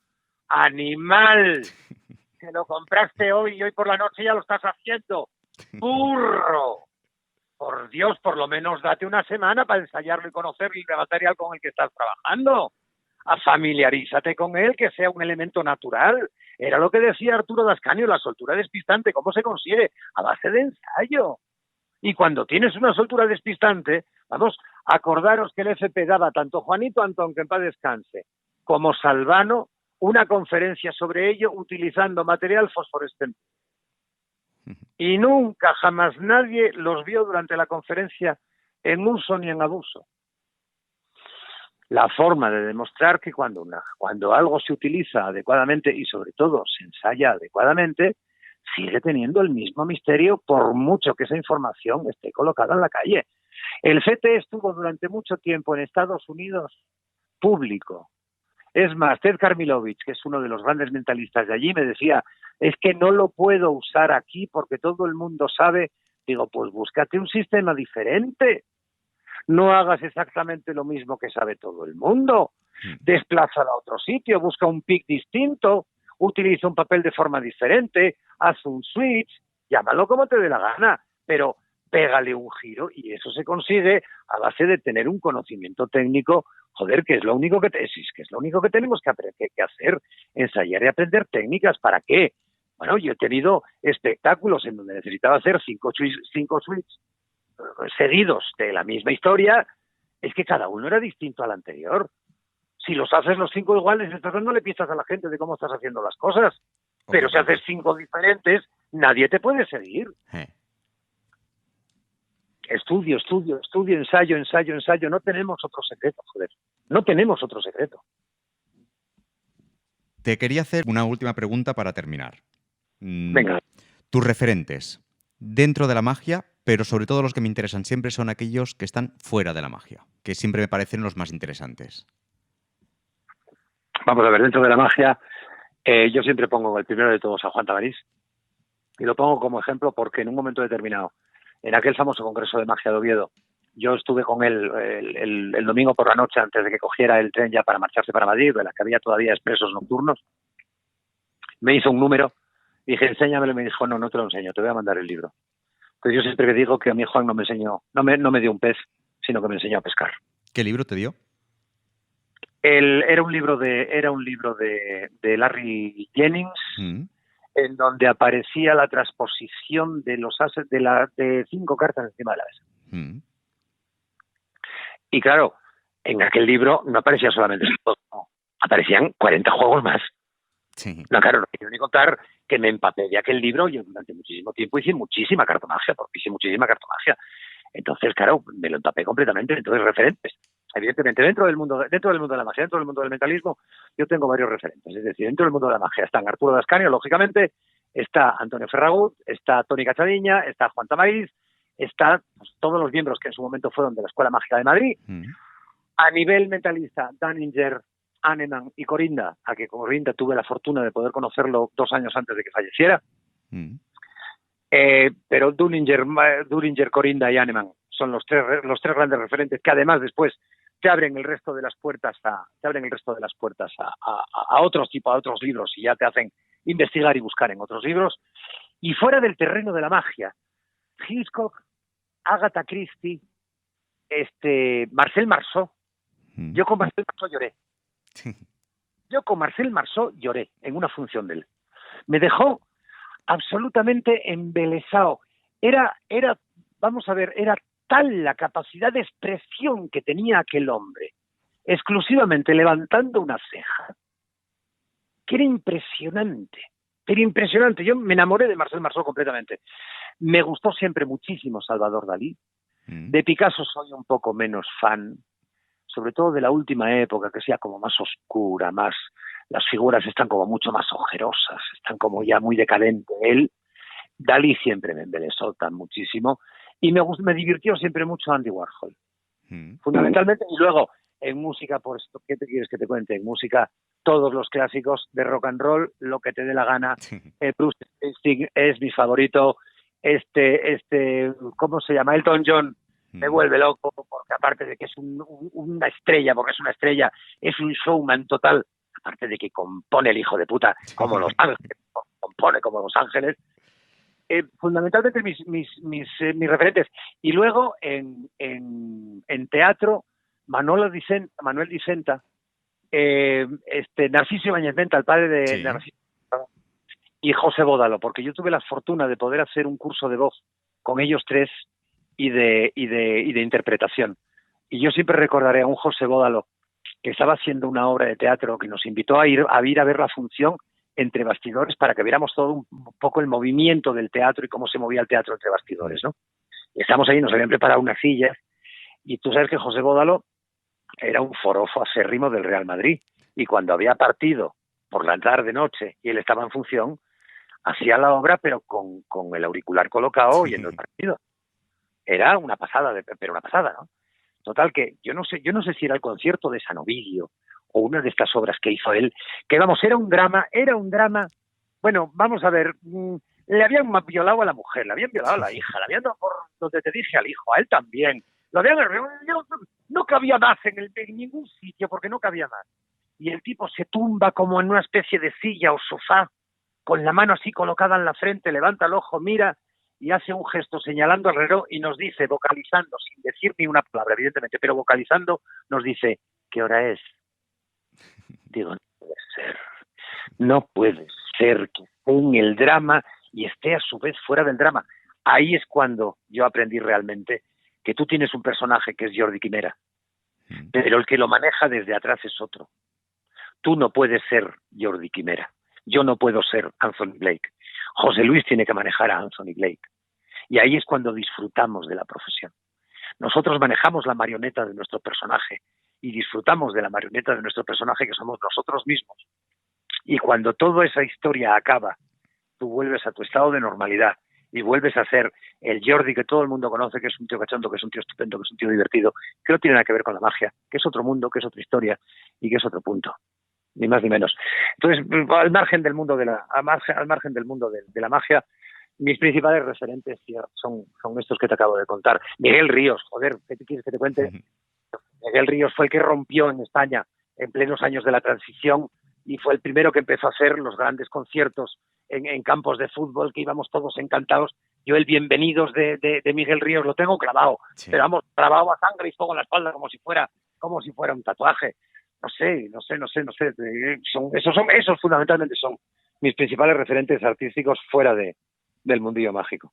animal, que lo compraste hoy y hoy por la noche ya lo estás haciendo, burro. Por Dios, por lo menos date una semana para ensayarlo y conocer el material con el que estás trabajando. Familiarízate con él, que sea un elemento natural. Era lo que decía Arturo Dascanio, la soltura despistante. ¿Cómo se consigue? A base de ensayo. Y cuando tienes una soltura despistante, vamos, acordaros que el FP daba tanto Juanito Antón, que en paz descanse, como Salvano, una conferencia sobre ello utilizando material fosforescente. Y nunca, jamás nadie los vio durante la conferencia en uso ni en abuso. La forma de demostrar que cuando algo se utiliza adecuadamente y sobre todo se ensaya adecuadamente, sigue teniendo el mismo misterio por mucho que esa información esté colocada en la calle. El CT estuvo durante mucho tiempo en Estados Unidos público. Es más, Ted Karmilovich, que es uno de los grandes mentalistas de allí, me decía, es que no lo puedo usar aquí porque todo el mundo sabe. Digo, pues búscate un sistema diferente. No hagas exactamente lo mismo que sabe todo el mundo. Desplázala a otro sitio, busca un pic distinto, utiliza un papel de forma diferente, haz un switch, llámalo como te dé la gana, pero pégale un giro y eso se consigue a base de tener un conocimiento técnico, joder, que es lo único que es lo único que tenemos que hacer, ensayar y aprender técnicas. ¿Para qué? Bueno, yo he tenido espectáculos en donde necesitaba hacer cinco switch seguidos de la misma historia, es que cada uno era distinto al anterior. Si los haces los 5 iguales, estás dándole pistas a la gente de cómo estás haciendo las cosas. Pero si haces 5 diferentes, nadie te puede seguir. Estudio, ensayo. No tenemos otro secreto, joder. No tenemos otro secreto. Te quería hacer una última pregunta para terminar. Venga. Tus referentes dentro de la magia, pero sobre todo los que me interesan siempre son aquellos que están fuera de la magia, que siempre me parecen los más interesantes. Vamos a ver, dentro de la magia, yo siempre pongo el primero de todos a Juan Tamariz, y lo pongo como ejemplo porque en un momento determinado, en aquel famoso Congreso de Magia de Oviedo, yo estuve con él el domingo por la noche antes de que cogiera el tren ya para marcharse para Madrid, de la que había todavía expresos nocturnos. Me hizo un número, dije, enséñamelo, y me dijo, no te lo enseño, te voy a mandar el libro. Entonces yo siempre digo que a mí Juan no me enseñó, no me dio un pez, sino que me enseñó a pescar. ¿Qué libro te dio? Era un libro de Larry Jennings, en donde aparecía la transposición de los ases de 5 cartas encima de la mesa. Y claro, en aquel libro no aparecía solamente eso, no, aparecían 40 juegos más. Sí. No, claro, no quiero ni contar que me empapé de aquel libro. Yo durante muchísimo tiempo hice muchísima cartomagia. Entonces, claro, me lo empapé completamente. Entonces, referentes. Evidentemente, dentro del mundo de la magia, dentro del mundo del mentalismo, yo tengo varios referentes. Es decir, dentro del mundo de la magia están Arturo Dascanio, lógicamente, está Antonio Ferragut, está Toni Cachadiña, está Juan Tamariz, está todos los miembros que en su momento fueron de la Escuela Mágica de Madrid. A nivel mentalista, Daninger, Hahnemann y Corinda, a que Corinda tuve la fortuna de poder conocerlo 2 años antes de que falleciera. Pero Duringer, Corinda y Hahnemann son los tres grandes referentes que además después te abren el resto de las puertas a otros libros y ya te hacen investigar y buscar en otros libros. Y fuera del terreno de la magia, Hitchcock, Agatha Christie, Marcel Marceau. Yo con Marcel Marceau lloré. Yo con Marcel Marceau lloré en una función de él. Me dejó absolutamente embelesado. Era, vamos a ver, era tal la capacidad de expresión que tenía aquel hombre, exclusivamente levantando una ceja, que era impresionante. Era impresionante. Yo me enamoré de Marcel Marceau completamente. Me gustó siempre muchísimo Salvador Dalí. De Picasso soy un poco menos fan, sobre todo de la última época, que sea como más oscura, más, las figuras están como mucho más ojerosas, están como ya muy decadentes. Dalí siempre me embelesó tan muchísimo y me divirtió siempre mucho Andy Warhol. Fundamentalmente, y luego en música, pues, ¿qué te quieres que te cuente? En música, todos los clásicos de rock and roll, lo que te dé la gana. Bruce Springsteen es mi favorito. ¿Cómo se llama? Elton John me vuelve loco, porque aparte de que es una estrella, porque es una estrella, es un showman total, aparte de que compone el hijo de puta, como Los Ángeles, compone como Los Ángeles. Fundamentalmente mis referentes. Y luego en teatro, Manuel Dicenta, Narciso Ibáñez Menta, el padre de Narciso, y José Bódalo, porque yo tuve la fortuna de poder hacer un curso de voz con ellos tres y de interpretación. Y yo siempre recordaré a un José Bódalo que estaba haciendo una obra de teatro que nos invitó a ir a ver la función entre bastidores para que viéramos todo un poco el movimiento del teatro y cómo se movía el teatro entre bastidores, ¿no? Y estamos ahí, nos habían preparado unas sillas y tú sabes que José Bódalo era un forofo acérrimo del Real Madrid y cuando había partido por la tarde-noche y él estaba en función, hacía la obra pero con el auricular colocado oyendo el partido. Era una pasada, pero una pasada, ¿no? Total que yo no sé si era el concierto de San Ovidio o una de estas obras que hizo él, que vamos, era un drama, bueno, vamos a ver, le habían violado a la mujer, le habían violado a la hija, le habían dado por donde te dije al hijo, a él también, no cabía más en ningún sitio porque no cabía más. Y el tipo se tumba como en una especie de silla o sofá, con la mano así colocada en la frente, levanta el ojo, mira y hace un gesto señalando al reloj y nos dice, vocalizando, sin decir ni una palabra, evidentemente, pero vocalizando, nos dice, ¿qué hora es? Digo, no puede ser que esté en el drama y esté a su vez fuera del drama. Ahí es cuando yo aprendí realmente que tú tienes un personaje que es Jordi Quimera, pero el que lo maneja desde atrás es otro. Tú no puedes ser Jordi Quimera, yo no puedo ser Anthony Blake. José Luis tiene que manejar a Anthony Blake. Y ahí es cuando disfrutamos de la profesión. Nosotros manejamos la marioneta de nuestro personaje y disfrutamos de la marioneta de nuestro personaje que somos nosotros mismos. Y cuando toda esa historia acaba, tú vuelves a tu estado de normalidad y vuelves a ser el Jordi que todo el mundo conoce, que es un tío cachondo, que es un tío estupendo, que es un tío divertido, que no tiene nada que ver con la magia, que es otro mundo, que es otra historia y que es otro punto, ni más ni menos. Entonces, al margen del mundo de la magia, mis principales referentes son estos que te acabo de contar. Miguel Ríos, joder, ¿qué te quieres que te cuente? Miguel Ríos fue el que rompió en España en plenos años de la transición y fue el primero que empezó a hacer los grandes conciertos en campos de fútbol, que íbamos todos encantados. Yo el Bienvenidos de Miguel Ríos lo tengo clavado, pero vamos, clavado a sangre y fuego en la espalda como si fuera un tatuaje. No sé. Esos fundamentalmente son mis principales referentes artísticos fuera del mundillo mágico.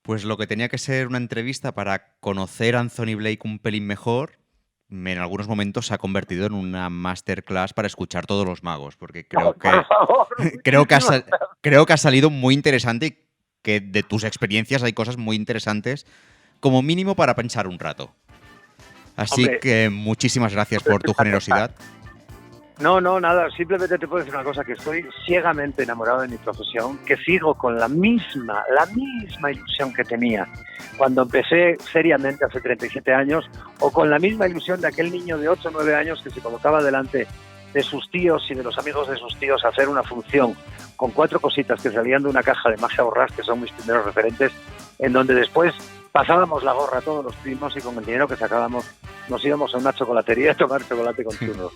Pues lo que tenía que ser una entrevista para conocer a Anthony Blake un pelín mejor, en algunos momentos se ha convertido en una masterclass para escuchar todos los magos, porque creo que ha salido muy interesante y que de tus experiencias hay cosas muy interesantes, como mínimo para pensar un rato. Así que muchísimas gracias por tu generosidad. No, nada, simplemente te puedo decir una cosa, que estoy ciegamente enamorado de mi profesión, que sigo con la misma ilusión que tenía cuando empecé seriamente hace 37 años, o con la misma ilusión de aquel niño de 8 o 9 años que se colocaba delante de sus tíos y de los amigos de sus tíos a hacer una función con 4 cositas que salían de una caja de Magia Borrás, que son mis primeros referentes, en donde después pasábamos la gorra a todos los primos y con el dinero que sacábamos nos íbamos a una chocolatería a tomar chocolate con churros.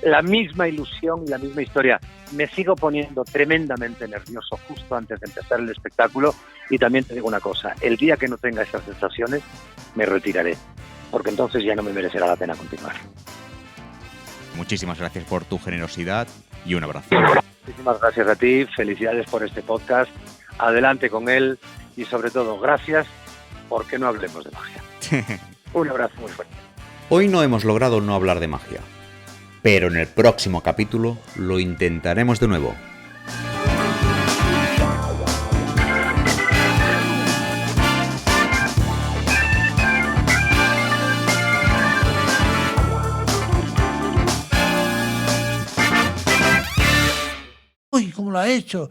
la misma ilusión y la misma historia. Me sigo poniendo tremendamente nervioso justo antes de empezar el espectáculo y también te digo una cosa, el día que no tenga esas sensaciones me retiraré, porque entonces ya no me merecerá la pena continuar. Muchísimas gracias por tu generosidad y un abrazo. Muchísimas gracias a ti, felicidades por este podcast, adelante con él y sobre todo gracias porque no hablemos de magia. Un abrazo muy fuerte. Hoy no hemos logrado no hablar de magia, pero en el próximo capítulo lo intentaremos de nuevo. Uy, ¿cómo lo ha hecho?